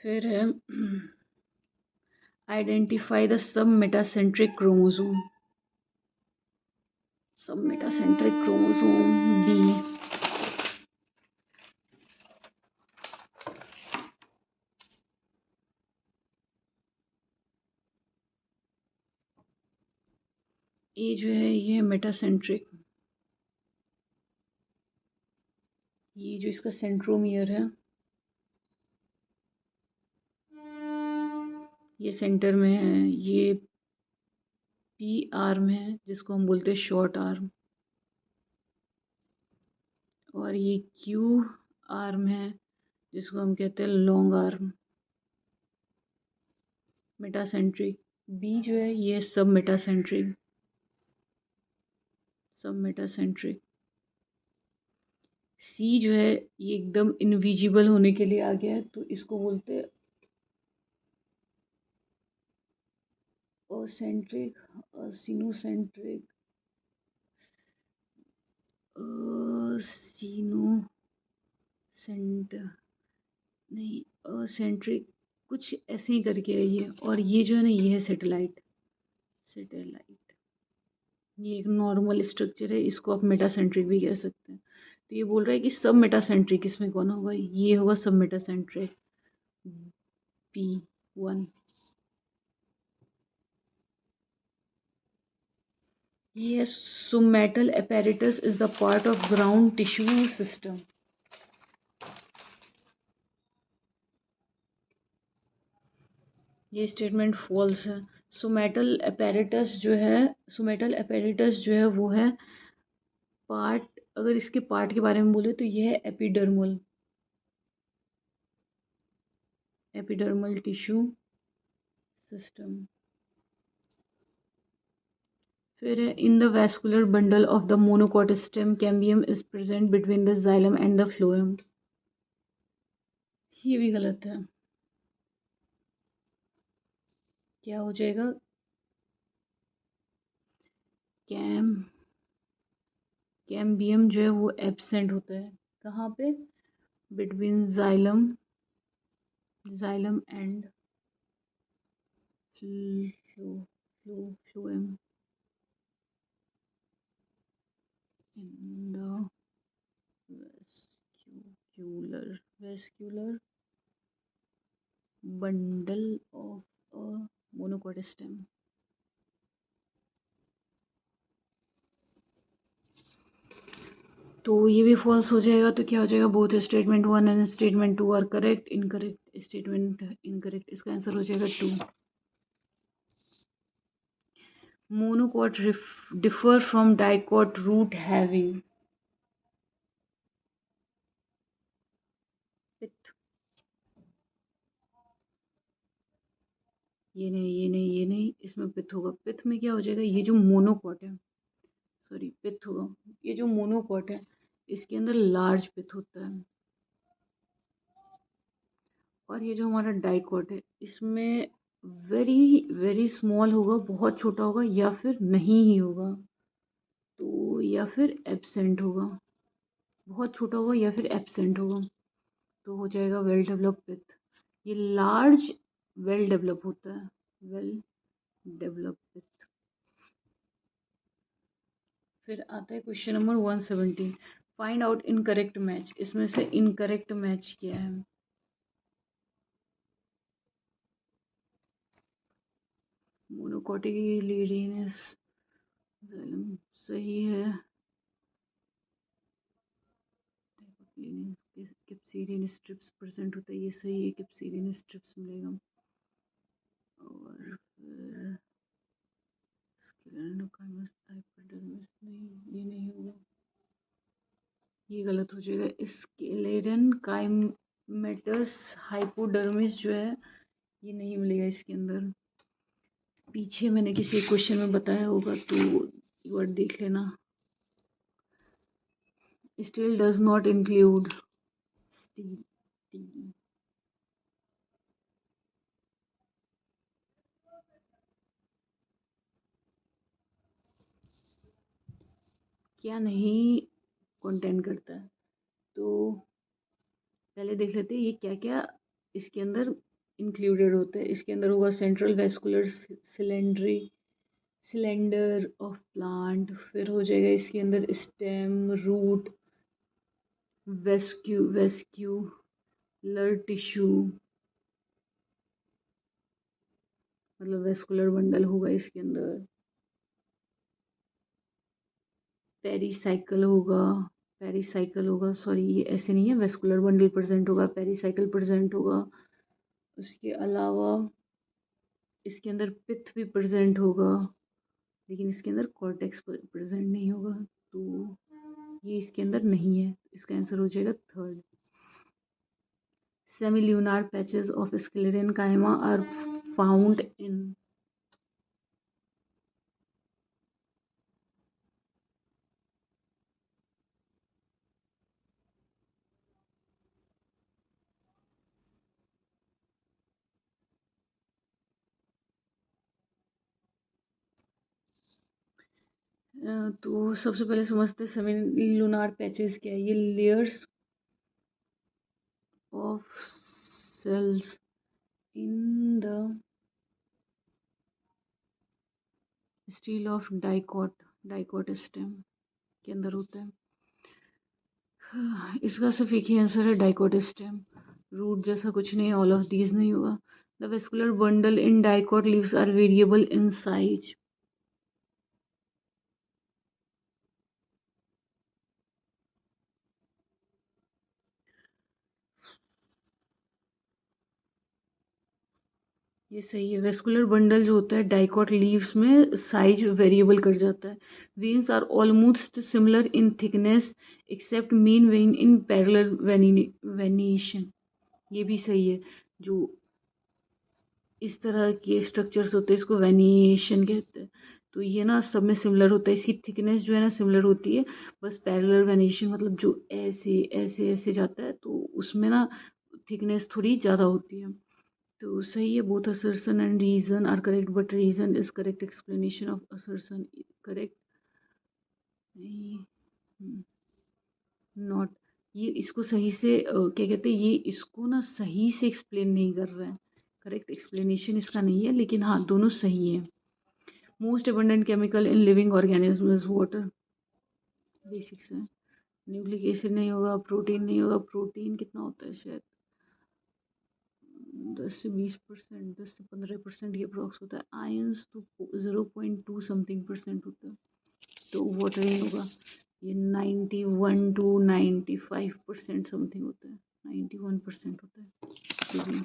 फिर है identify the submetacentric chromosome, submetacentric chromosome B. ये जो है ये मेटासेंट्रिक, ये जो इसका सेंट्रोमियर है ये सेंटर में है, ये पी आर्म है जिसको हम बोलते हैं शॉर्ट आर्म, और ये क्यू आर्म है जिसको हम कहते हैं लॉन्ग आर्म। मेटासेंट्रिक बी जो है ये सब मेटासेंट्रिक, सब मेटासेंट्रिक। सी जो है ये एकदम इनविजिबल होने के लिए आ गया है, तो इसको बोलते हैं असेंट्रिक, सिनोसेंट्रिक, सिनोसेंट नहीं, असेंट्रिक, कुछ ऐसे ही करके है ये। और ये जो है ना ये है सैटेलाइट, सैटेलाइट, ये एक नॉर्मल स्ट्रक्चर है, इसको आप मेटासेंट्रिक भी कह सकते हैं। तो ये बोल रहा है कि सब मेटासेंट्रिक इसमें कौन होगा, ये होगा सब मेटासेंट्रिक, P1। ये सोमैटल apparatus is the part of ground tissue system. ये स्टेटमेंट फॉल्स है। सोमैटल apparatus जो है, सोमैटल apparatus जो है वो है पार्ट, अगर इसके पार्ट के बारे में बोले तो ये है एपिडर्मल, एपिडर्मल टिश्यू सिस्टम। फिर है in the vascular bundle of the monocot stem cambium is present between the xylem and the phloem. ये भी गलत है। क्या हो जाएगा, कैम कैम्बियम जो है वो एब्सेंट होता है कहाँ पे, between xylem, xylem and phloem in the vascular bundle of a monocot stem. तो ये भी फॉल्स हो जाएगा, तो क्या हो जाएगा, both statement 1 and statement 2 are correct, incorrect statement incorrect, इसका आंसर हो जाएगा 2। Monocot differ from dicot root having, pith, ये नहीं, ये नहीं, ये नहीं, इसमें पिथ होगा। पिथ में क्या हो जाएगा, ये जो मोनोकॉट है, सॉरी पिथ होगा, ये जो मोनोकॉट है इसके अंदर लार्ज पिथ होता है, और ये जो हमारा डाइकॉट है इसमें वेरी वेरी स्मॉल होगा, बहुत छोटा होगा, या फिर नहीं ही होगा, तो या फिर एब्सेंट होगा, बहुत छोटा होगा या फिर एब्सेंट होगा, तो हो जाएगा वेल डेवलप पिथ। ये लार्ज वेल डेवलप होता है, वेल डेवलप पिथ। फिर आता है question number 117, find out incorrect match. इसमें से इनकरेक्ट मैच क्या है, मोनोकॉटिक लीडियस सही है, कैप्सिडियन स्ट्रिप्स प्रेजेंट होता है, ये सही है, कैप्सिडियन स्ट्रिप्स मिलेगा। और फिर स्क्लेरेनकाइमस हाइपोडर्मिस, नहीं ये नहीं होगा, ये गलत हो जाएगा। स्क्लेरेनकाइमेटस हाइपोडर्मिस जो है ये नहीं मिलेगा इसके अंदर। पीछे मैंने किसी क्वेश्चन में बताया होगा तो वर्ड देख लेना। Steel does not include steel. क्या नहीं कंटेंट करता है, तो पहले देख लेते हैं ये क्या क्या इसके अंदर इंक्लूडेड होता है। इसके अंदर होगा central vascular cylinder of plant, फिर हो जाएगा इसके अंदर स्टेम, रूट, वेस्क्यूलर टिश्यू, मतलब वेस्कुलर बंडल होगा इसके अंदर, पेरिसाइकिल होगा, सॉरी ये ऐसे नहीं है, वेस्कुलर बंडल प्रेजेंट होगा, पेरिसाइकिल प्रेजेंट होगा। उसके अलावा इसके अंदर पिथ भी प्रेजेंट होगा, लेकिन इसके अंदर कॉर्टेक्स प्रेजेंट नहीं होगा, तो ये इसके अंदर नहीं है। इसका आंसर हो जाएगा third. Semilunar patches of sclerenchyma are found in, तो सबसे पहले समझते हैं सेमिलुनार पैचेस क्या है। ये layers of cells in the stele of dicot stem के अंदर होता है। इसका सिर्फ एक ही आंसर है, डाइकोट स्टेम। रूट जैसा कुछ नहीं, ऑल ऑफ दीज नहीं होगा। The vascular bundle in dicot leaves are variable in size. ये सही है। वेस्कुलर बंडल जो होता है डाइकोट लीव्स में साइज वेरिएबल कर जाता है। Veins are almost similar in thickness except main vein in parallel वेनिएशन। ये भी सही है। जो इस तरह के स्ट्रक्चर्स होते हैं इसको वेनिएशन कहते हैं। तो ये ना सब में सिमिलर होता है, इसकी थिकनेस जो है ना सिमिलर होती है, बस पैरेलल वेनिएशन मतलब जो ऐसे ऐसे ऐसे जाता है तो उसमें ना थिकनेस थोड़ी ज़्यादा होती है। तो सही है, both assertion and reason are correct but reason is correct explanation of assertion correct नहीं, नॉट। ये इसको सही से क्या कहते हैं, ये इसको ना सही से एक्सप्लेन नहीं कर रहा है, करेक्ट एक्सप्लेनेशन इसका नहीं है, लेकिन हाँ दोनों सही है। Most abundant chemical in living organism is water, basics है। न्यूक्लिक एसिड नहीं होगा, प्रोटीन नहीं होगा, प्रोटीन कितना होता है शायद 10 से 20%, 10 से 15% ये अप्रॉक्स होता है। आयंस तो 0.2 समथिंग परसेंट होता है, तो वाटर ही होगा। ये 91 to 95% समथिंग होता है, 91% होता है।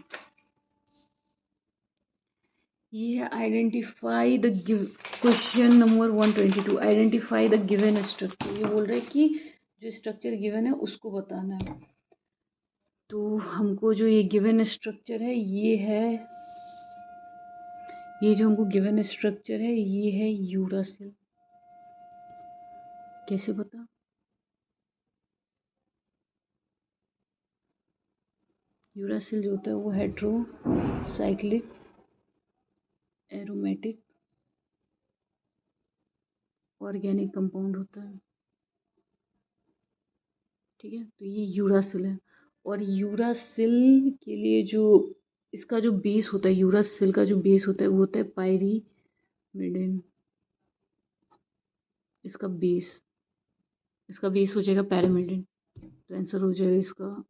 ये है identify the question number 122, identify the given structure. ये बोल रहे हैं कि जो स्ट्रक्चर गिवन है उसको बताना है। तो हमको जो ये गिवन स्ट्रक्चर है ये है, ये जो हमको गिवन स्ट्रक्चर है ये है यूरासिल। कैसे पता? यूरासिल जो होता है वो हेट्रोसाइक्लिक एरोमेटिक ऑर्गेनिक कंपाउंड होता है, ठीक है। तो ये यूरासिल है, और यूरासिल के लिए जो इसका जो बेस होता है, यूरासिल का जो बेस होता है वो होता है पायरीमिडिन। इसका बेस हो जाएगा पैरामिडिन, तो आंसर हो जाएगा इसका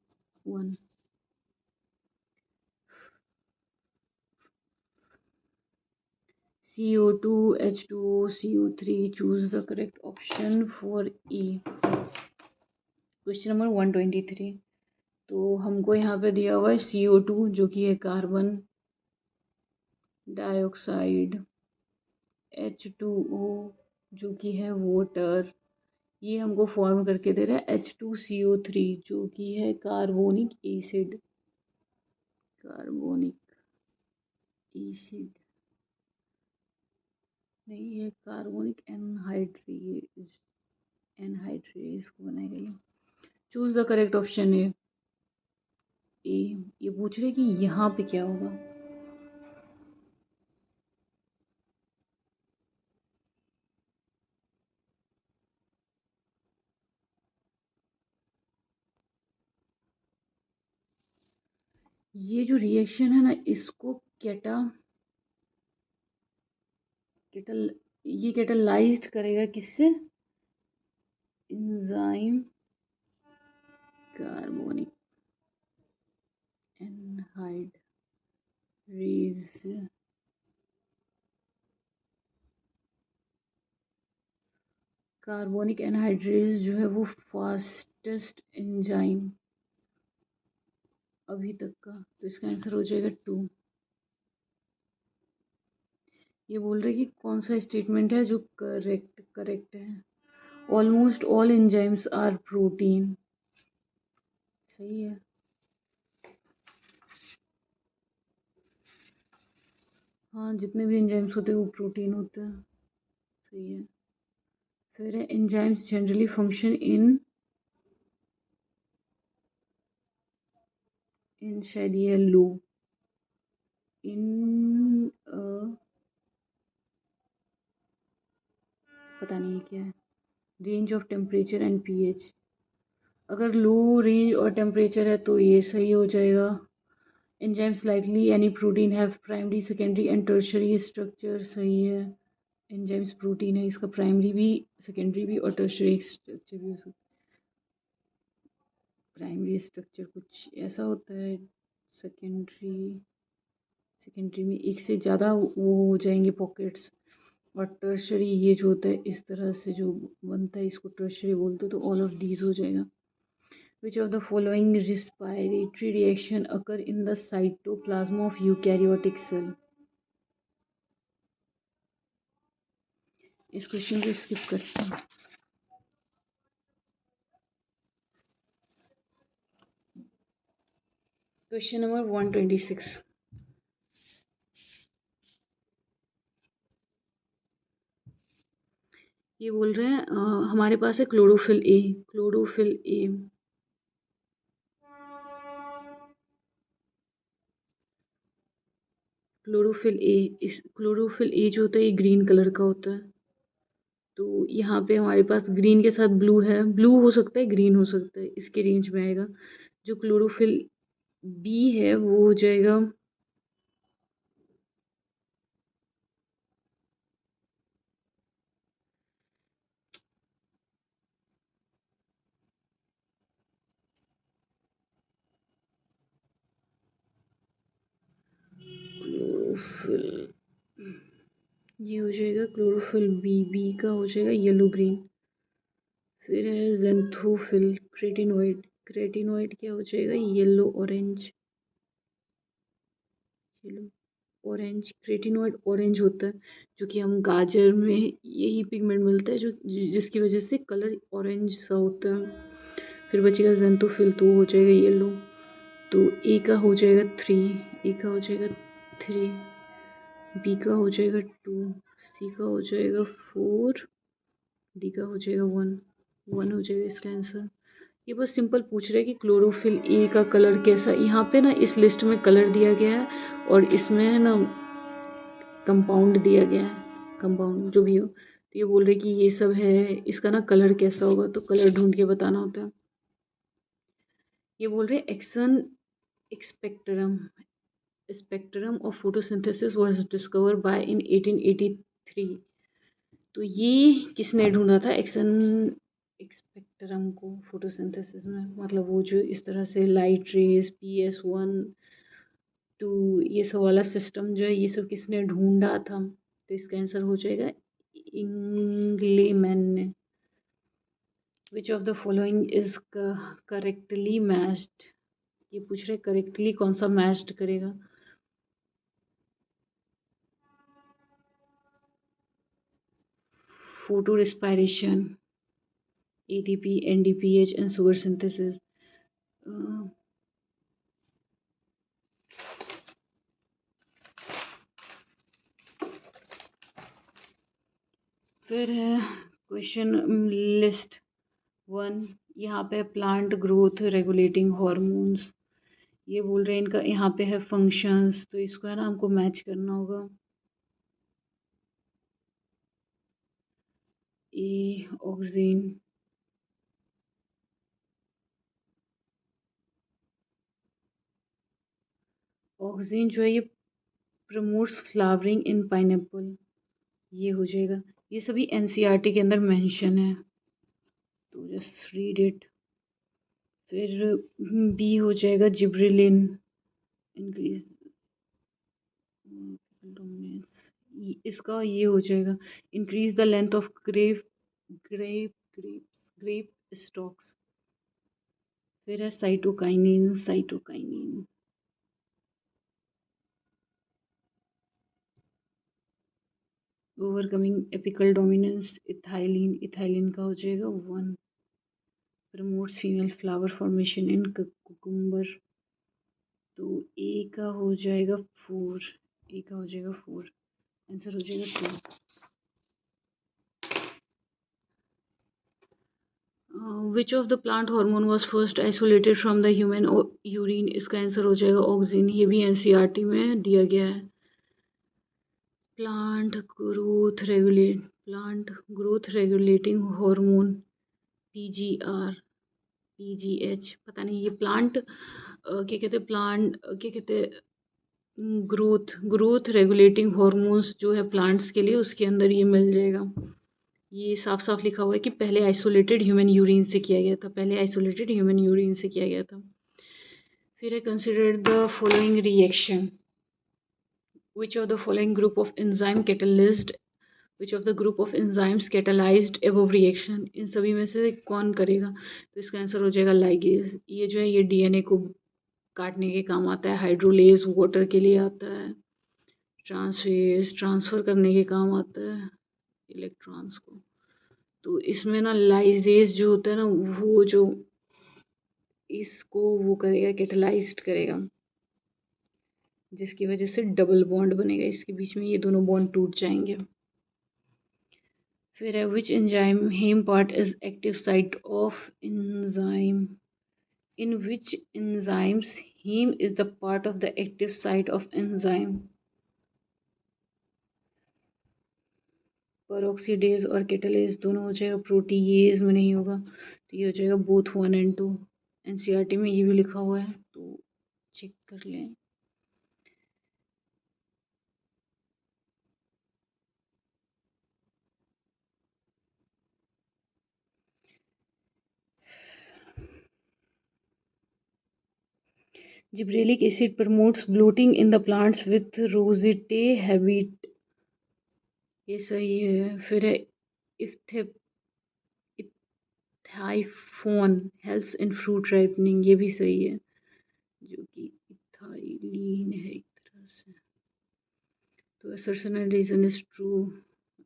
1। CO2 H2O CO3, choose the correct option for E। Question number 123। तो हमको यहाँ पे दिया हुआ है CO2 जो कि है कार्बन डाइऑक्साइड, H2O जो कि है वाटर, ये हमको फॉर्म करके दे रहा है H2CO3 जो कि है कार्बोनिक एसिड, कार्बोनिक एसिड नहीं है, कार्बोनिक एनहाइड्रेज, एनहाइड्रेज को बनाएगा ये। चूज द करेक्ट ऑप्शन है ए। ये पूछ रहे कि यहाँ पे क्या होगा। ये जो रिएक्शन है ना इसको केटल ये कैटलाइज्ड करेगा किससे, enzyme carbonic anhydrase, carbonic anhydrase जो है वो फास्टेस्ट एंजाइम अभी तक का, तो इसका आंसर हो जाएगा 2। ये बोल रहे कि कौन सा स्टेटमेंट है जो करेक्ट है। Almost all enzymes are protein, सही है। हाँ जितने भी एंजाइम्स होते हैं वो प्रोटीन होते हैं, सही है। फिर है एंजाइम्स जनरली फंक्शन इन शायद ये लो इन पता नहीं क्या है, range of temperature and pH. अगर लो रेंज और टेम्परेचर है तो ये सही हो जाएगा। Enzymes likely any protein have primary secondary and tertiary structure, सही है। एंजाइम्स प्रोटीन है, इसका प्राइमरी भी सेकेंडरी भी और टर्शरी स्ट्रक्चर भी हो सकता है। प्राइमरी स्ट्रक्चर कुछ ऐसा होता है, सेकेंडरी में एक से ज़्यादा वो हो जाएंगे पॉकेट्स, और टर्शरी ये जो होता है इस तरह से जो बनता है इसको टर्शरी बोलते हैं, तो ऑल ऑफ दीज हो जाएगा। Which of the following respiratory reaction occur in the cytoplasm of eukaryotic cell. इस क्वेश्चन को स्किप करते हैं। Question number 126। ये बोल रहे हैं हमारे पास है क्लोरोफिल ए, क्लोरोफिल ए इस क्लोरोफिल ए जो होता है ये ग्रीन कलर का होता है। तो यहाँ पे हमारे पास ग्रीन के साथ ब्लू है, ब्लू हो सकता है ग्रीन हो सकता है, इसके रेंज में आएगा। जो क्लोरोफिल बी है वो हो जाएगा क्लोरोफिल, ये हो जाएगा क्लोरोफिल बी, बी का हो जाएगा येलो ग्रीन। फिर है जेंथोफिल क्रेटिनोइड, क्रेटिनोइड क्या हो जाएगा yellow orange, yellow orange. Carotenoid orange होता है, जो कि हम गाजर में यही पिगमेंट मिलता है जो जिसकी वजह से कलर ऑरेंज सा होता है। फिर बचेगा जेंथोफिल, तो हो जाएगा येलो। तो ए का हो जाएगा 3, ए का हो जाएगा 3, बी का हो जाएगा 2, सी का हो जाएगा 4, डी का हो जाएगा 1, 1 हो जाएगा इसका आंसर। ये बस सिंपल पूछ रहे हैं कि क्लोरोफिल ए का कलर कैसा, यहाँ पे ना इस लिस्ट में कलर दिया गया है और इसमें है ना कंपाउंड दिया गया है, कंपाउंड जो भी हो। तो ये बोल रहे कि ये सब है, इसका ना कलर कैसा होगा, तो कलर ढूंढ के बताना होता है। ये बोल रहे action spectrum, spectrum of photosynthesis was discovered by in 1883। तो ये किसने ढूंढा था एक्सन स्पेक्ट्रम को फोटोसिंथेसिस में, मतलब वो जो इस तरह से लाइट रेज PS1 2 ये सब वाला सिस्टम जो है ये सब किसने ढूंढा था, तो इसका आंसर हो जाएगा इंग्लेमैन ने। विच of the following is correctly matched, ये पूछ रहे करेक्टली कौन सा मैच्ड करेगा। photo respiration, ATP, NDPH and sugar synthesis. फिर है क्वेश्चन लिस्ट 1, यहाँ पे प्लांट ग्रोथ रेगुलेटिंग हॉर्मोन्स, ये बोल रहे हैं इनका यहाँ पे है फंक्शंस, तो इसको है ना हमको मैच करना होगा। ए ऑक्सीन, ऑक्सीन जो है ये प्रमोट्स फ्लावरिंग इन पाइनएप्पल, ये हो जाएगा। ये सभी एनसीईआरटी के अंदर मेंशन है, तो जस्ट रीड इट। फिर बी हो जाएगा जिब्रेलिन, इंक्रीज डोमिनेंस, इसका ये हो जाएगा increase the length of grape stocks. फिर है cytokinin, cytokinin overcoming apical dominance, ethylene, ethylene का हो जाएगा 1, प्रमोट्स फीमेल फ्लावर फॉर्मेशन इन कुकुम्बर, तो ए का हो जाएगा 4, ए का हो जाएगा 4, आंसर हो जाएगा 2। Which of the plant hormone was first isolated from the human urine, इसका आंसर हो जाएगा ऑक्सिन, ये भी एनसीईआरटी में दिया गया है। Plant growth regulating hormone, PGR, PGH, पता नहीं ये प्लांट क्या कहते हैं, प्लांट क्या कहते हैं, ग्रोथ रेगुलेटिंग हॉर्मोन्स जो है प्लांट्स के लिए, उसके अंदर ये मिल जाएगा। ये साफ साफ लिखा हुआ है कि पहले आइसोलेटेड ह्यूमन यूरिन से किया गया था, पहले आइसोलेटेड ह्यूमन यूरिन से किया गया था। फिर है consider the following reaction, which of the following group of enzyme catalyzed, which of the group of enzymes catalyzed above reaction, इन सभी में से कौन करेगा, तो इसका आंसर हो जाएगा लाइगेज। ये जो है ये डीएनए को काटने के काम आता है, हाइड्रोलेज वाटर के लिए आता है, ट्रांसफेज ट्रांसफ़र करने के काम आता है इलेक्ट्रॉन्स को। तो इसमें ना लाइजेज जो होता है ना, वो जो इसको वो करेगा, कैटलाइज्ड करेगा, जिसकी वजह से डबल बॉन्ड बनेगा इसके बीच में, ये दोनों बॉन्ड टूट जाएंगे। फिर है which enzyme heme part is active site of enzyme, in which enzymes heme is the part of the active site of enzyme, peroxidase और कैटलेज दोनों हो जाएगा, प्रोटीएज में नहीं होगा, तो ये हो जाएगा बोथ 1 and 2। एनसीईआरटी में ये भी लिखा हुआ है, तो चेक कर लें। Gibberellic acid promotes bolting in the plants with rosette habit, ये सही है। फिर है ethephon helps in fruit ripening, ये भी सही है, जो कि इथाइलिन है एक तरह से, तो assertion and reason is true,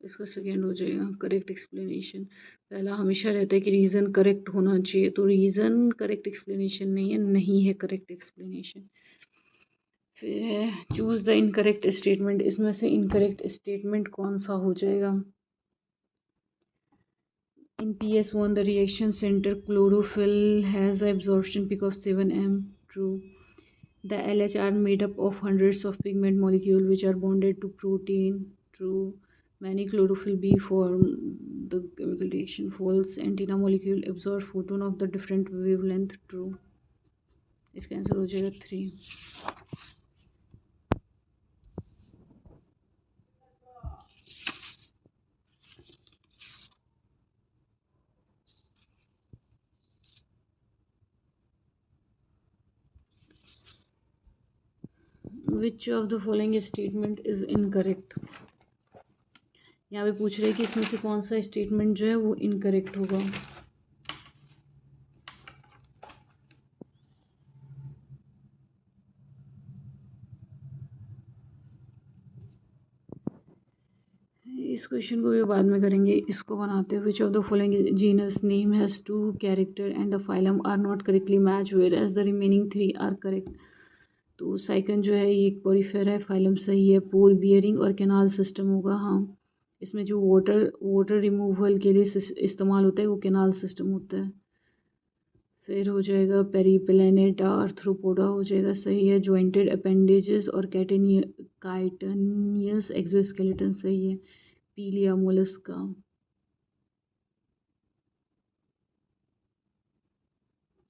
इसका सेकेंड हो जाएगा करेक्ट एक्सप्लेनेशन। पहला हमेशा रहता है कि रीज़न करेक्ट होना चाहिए, तो रीज़न करेक्ट एक्सप्लेनेशन नहीं है करेक्ट एक्सप्लेनेशन। फिर है चूज़ द इनकरेक्ट स्टेटमेंट, इसमें से इनकरेक्ट स्टेटमेंट कौन सा हो जाएगा। इन PS1 the reaction centre chlorophyll has absorption peak of 7m, true. The LH are made up of hundreds of pigment molecules which are bonded to protein, true. Many chlorophyll B form the chemical reaction, false. Antenna molecule absorb photon of the different wavelength, true. इसका answer हो जाएगा 3। Which of the following statement is incorrect, यहाँ पे पूछ रहे हैं कि इसमें से कौन सा स्टेटमेंट जो है वो इनकरेक्ट होगा। इस क्वेश्चन को भी बाद में करेंगे। इसको बनाते हुए which of the following genus name has 2 character and the phylum are not correctly match where as the remaining 3 are correct. तो साइकन जो है ये पोरीफेरा है, फाइलम सही है, पोर बियरिंग और कैनाल सिस्टम होगा। हाँ, इसमें जो वाटर रिमूवल के लिए इस्तेमाल होता है वो कैनाल सिस्टम होता है। फिर हो जाएगा पेरीप्लैनेटा आर्थ्रोपोडा हो जाएगा, सही है। जॉइंटेड अपेंडेजेस और काइटनियस एक्सोस्केलेटन सही है। पीलिया मोलस्का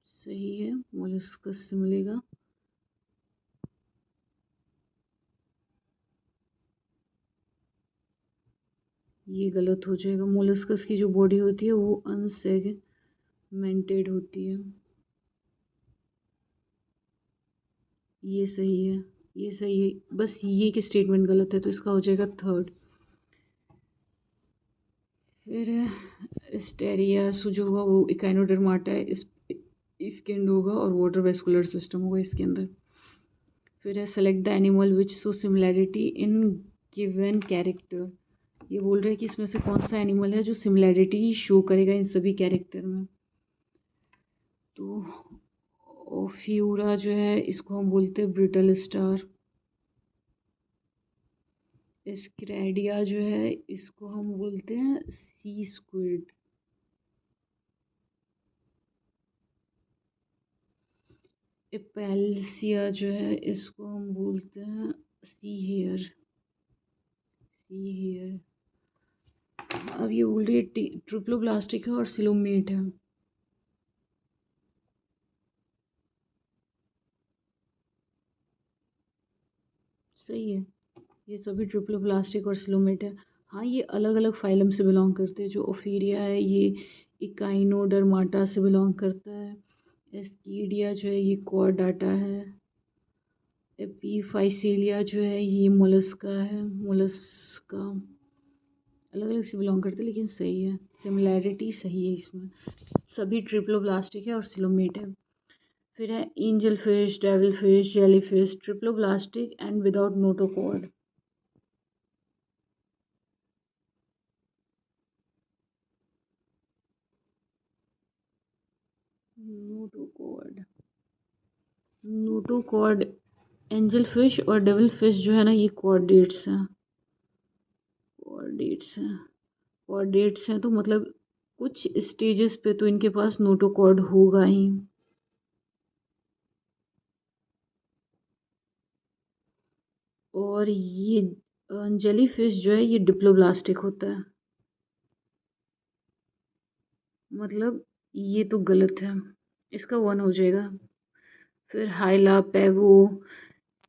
सही है, मोलस्कस से मिलेगा। ये गलत हो जाएगा। मोलस्कस की जो बॉडी होती है वो अनसेगमेंटेड होती है। ये सही है, ये सही है, बस ये की स्टेटमेंट गलत है तो इसका हो जाएगा थर्ड। फिर स्टेरिया जो होगा वो इकाइनोडर्माटा है, इसके अंदर होगा और वाटर वेस्कुलर सिस्टम होगा इसके अंदर। फिर है select the animal which show similarity in given character. ये बोल रहे हैं कि इसमें से कौन सा एनिमल है जो सिमिलैरिटी शो करेगा इन सभी कैरेक्टर में। तो ओफ्यूरा जो है इसको हम बोलते हैं ब्रिटल स्टार। स्क्रेडिया जो है इसको हम बोलते हैं सी स्क्विड। एपेल्सिया जो है इसको हम बोलते हैं सी हेयर। See here. अब ये बोल रही है ट्रिप्लोब्लास्टिक है और सिलोमेट है। सही है, ये सभी ट्रिप्लोब्लास्टिक और सिलोमेट है। हाँ, ये अलग अलग फाइलम से बिलोंग करते हैं। जो ओफीरिया है ये इकाइनोडर्माटा से बिलोंग करता है। एस्कीडिया जो है ये कॉर्डाटा है। एपीफाइसीलिया जो है ये मोलस्का है। मोलस्का अलग अलग से बिलोंग करते हैं लेकिन सही है, सिमिलैरिटी सही है इसमें। सभी ट्रिप्लोब्लास्टिक है और सिलोमेट है। फिर है angel fish, devil fish, jelly fish, triploblastic and without notochord. Notochord, notochord angel fish और डेविल फिश जो है ना ये कॉर्डेट्स हैं। कॉर्डेट्स हैं, कॉर्डेट्स हैं तो मतलब कुछ स्टेजेस पे तो इनके पास नोटोकॉर्ड होगा ही। और ये जेली फिश जो है ये डिप्लोब्लास्टिक होता है। मतलब ये तो गलत है, इसका 1 हो जाएगा। फिर Hyla, Pavo,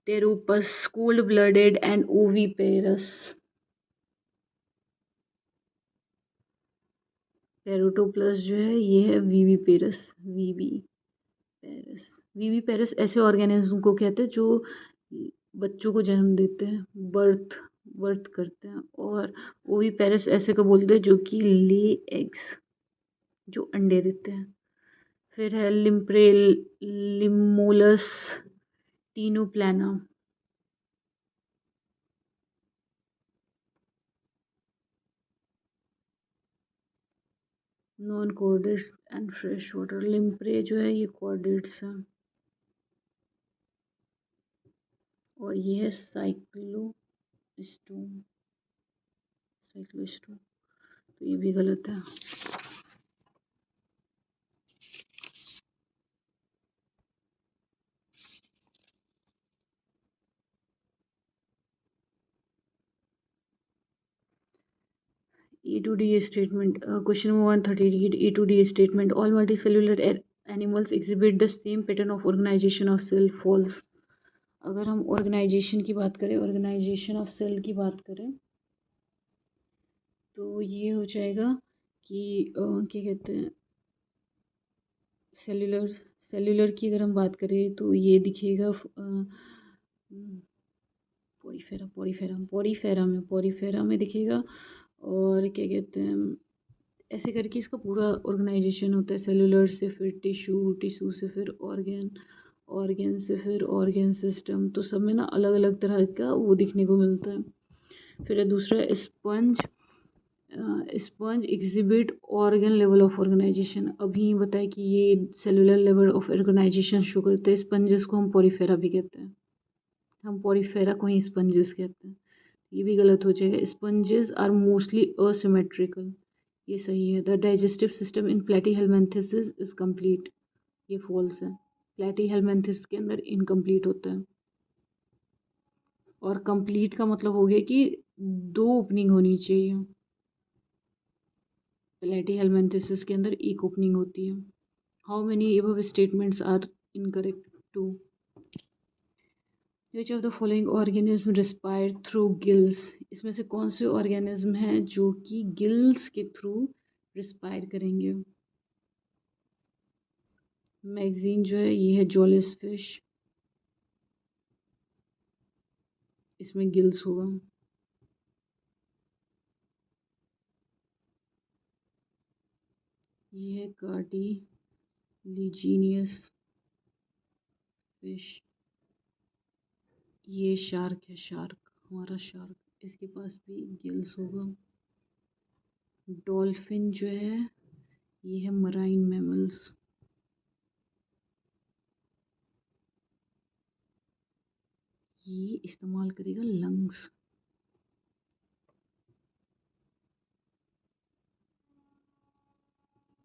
Pteropus, cold blooded and oviparous. Pteropus जो है ये है वीवीपेरस। वीवीपेरस, वीवीपेरस ऐसे ऑर्गेनिज्म को कहते हैं जो बच्चों को जन्म देते हैं, बर्थ बर्थ करते हैं। और ओवीपेरस ऐसे को बोलते हैं जो कि ले एग्स, जो अंडे देते हैं। फिर है lamprey, Limulus, Ctenoplana. Non chordates and fresh water. Lamprey जो है ये कोऑर्डेट्स है और ये है साइक्लोस्टोम। साइक्लोस्टोम तो ये भी गलत है। A to D statement. Question number 130. A to D statement. All multicellular animals exhibit the same pattern of organization of cell. False. अगर हम ऑर्गेनाइजेशन की बात करें, ऑर्गेनाइजेशन ऑफ सेल की बात करें तो ये हो जाएगा कि क्या कहते हैं, सेल्यूलर। सेल्यूलर की अगर हम बात करें तो ये दिखेगा पोरीफेरा, पोरीफेरा, पोरीफेरा में दिखेगा। और क्या कहते हैं, ऐसे करके इसका पूरा ऑर्गेनाइजेशन होता है। सेलुलर से फिर टिश्यू, टिश्यू से फिर ऑर्गन, ऑर्गन से फिर ऑर्गन सिस्टम। तो सब में ना अलग अलग तरह का वो दिखने को मिलता है। फिर है दूसरा sponge. Sponge exhibit organ level of organization. अभी बताया कि ये cellular level of organization show करते हैं। स्पंजेस को हम पोरीफेरा भी कहते हैं, हम पोरीफेरा को ही स्पंजेस कहते हैं। ये भी गलत हो जाएगा। स्पंजेस आर मोस्टली असिमेट्रिकल, ये सही है। The digestive system in Platyhelminthes is complete, ये फॉल्स है। प्लेटीहेल्मिन्थेसिस के अंदर इनकम्प्लीट होता है। और कंप्लीट का मतलब हो गया कि 2 ओपनिंग होनी चाहिए। प्लेटीहेल्मिन्थेसिस के अंदर एक ओपनिंग होती है। How many above statements are incorrect? 2। Which of the following organism respire through gills? इसमें से कौन से ऑर्गेनिज्म हैं जो कि गिल्स के थ्रू रिस्पायर करेंगे? मैगजीन जो है ये है जॉलिस फिश, इसमें गिल्स होगा। ये है कार्टिलिजिनियस फिश, ये शार्क है, शार्क हमारा शार्क, इसके पास भी गिल्स होगा। डॉल्फिन जो है ये है मराइन मैमल्स, ये इस्तेमाल करेगा लंग्स।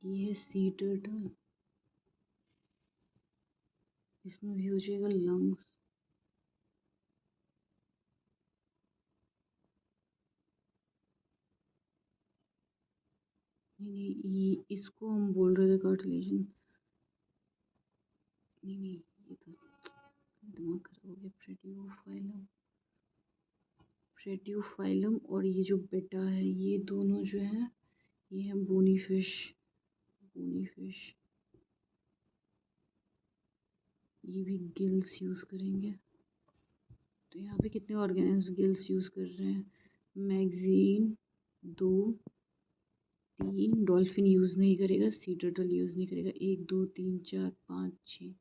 ये है सी टर्टल, इसमें भी हो जाएगा लंग्स। नहीं नहीं, ये इसको हम बोल रहे थे कार्टिलेजन। नहीं नहीं, ये तो दिमाग खराब हो गया। प्रेटियोफाइलम, प्रेटियोफाइलम और ये जो बेटा है ये दोनों जो है ये है बोनी फिश, बोनी फिश। ये भी गिल्स यूज़ करेंगे। तो यहाँ पे कितने ऑर्गेनिज्म गिल्स यूज़ कर रहे हैं? मैगजीन 2, 3, डॉल्फिन यूज़ नहीं करेगा, सी टर्टल यूज़ नहीं करेगा। 1 2 3 4 5 6,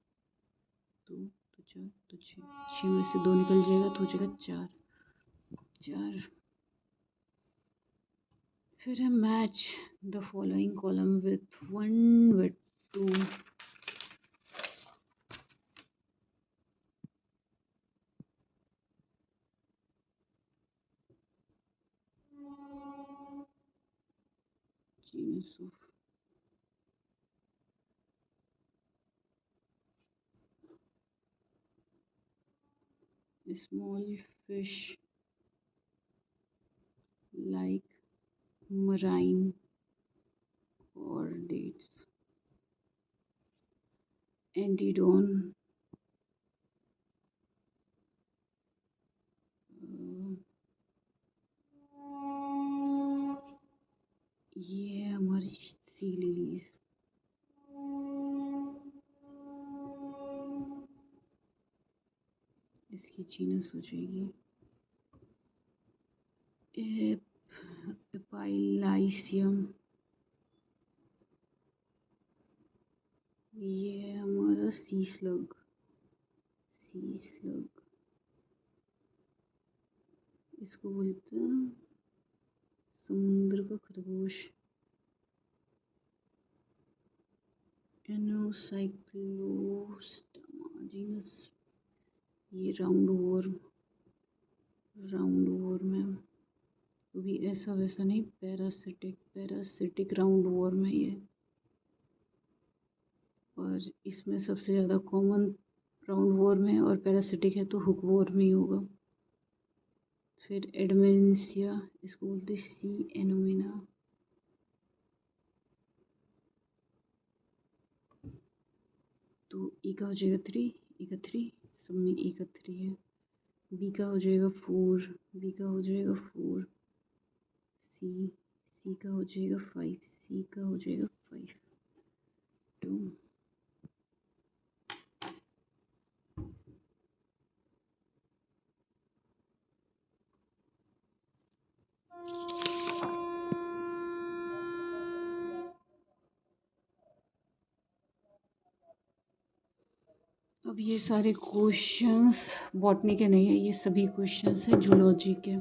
2 तो 4 तो 6 में से 2 निकल जाएगा तो हो जाएगा 4 4। फिर है match the following column with 1 with 2। genus of small fish like marine chordates, Antedon, ये है हमारी सी लिलीज। इसकी जीनस हो जाएगी एपाइलाइसियम। ये है हमारा सी स्लग, सी स्लग इसको बोलते हैं समुद्र का खरगोश। एनोसाइक्लोस्टमा जीनस, ये राउंड वॉर्म, राउंड वॉर्म है, वो भी ऐसा वैसा नहीं, पैरासिटिक, पैरासिटिक राउंड वॉर्म है ये। और इसमें सबसे ज़्यादा कॉमन राउंड वॉर्म है और पैरासिटिक है तो हुक वॉर्म ही होगा। फिर एडमेंसिया, इसको बोलते सी एनोमिना। तो ई का हो जाएगा 3, ई का 3, सब में ई का 3 है। बी का हो जाएगा 4, बी का हो जाएगा 4, सी का हो जाएगा 5, सी का हो जाएगा 5, 2। अब ये सारे क्वेश्चंस बॉटनी के नहीं है, ये सभी क्वेश्चंस हैं जूलॉजी के।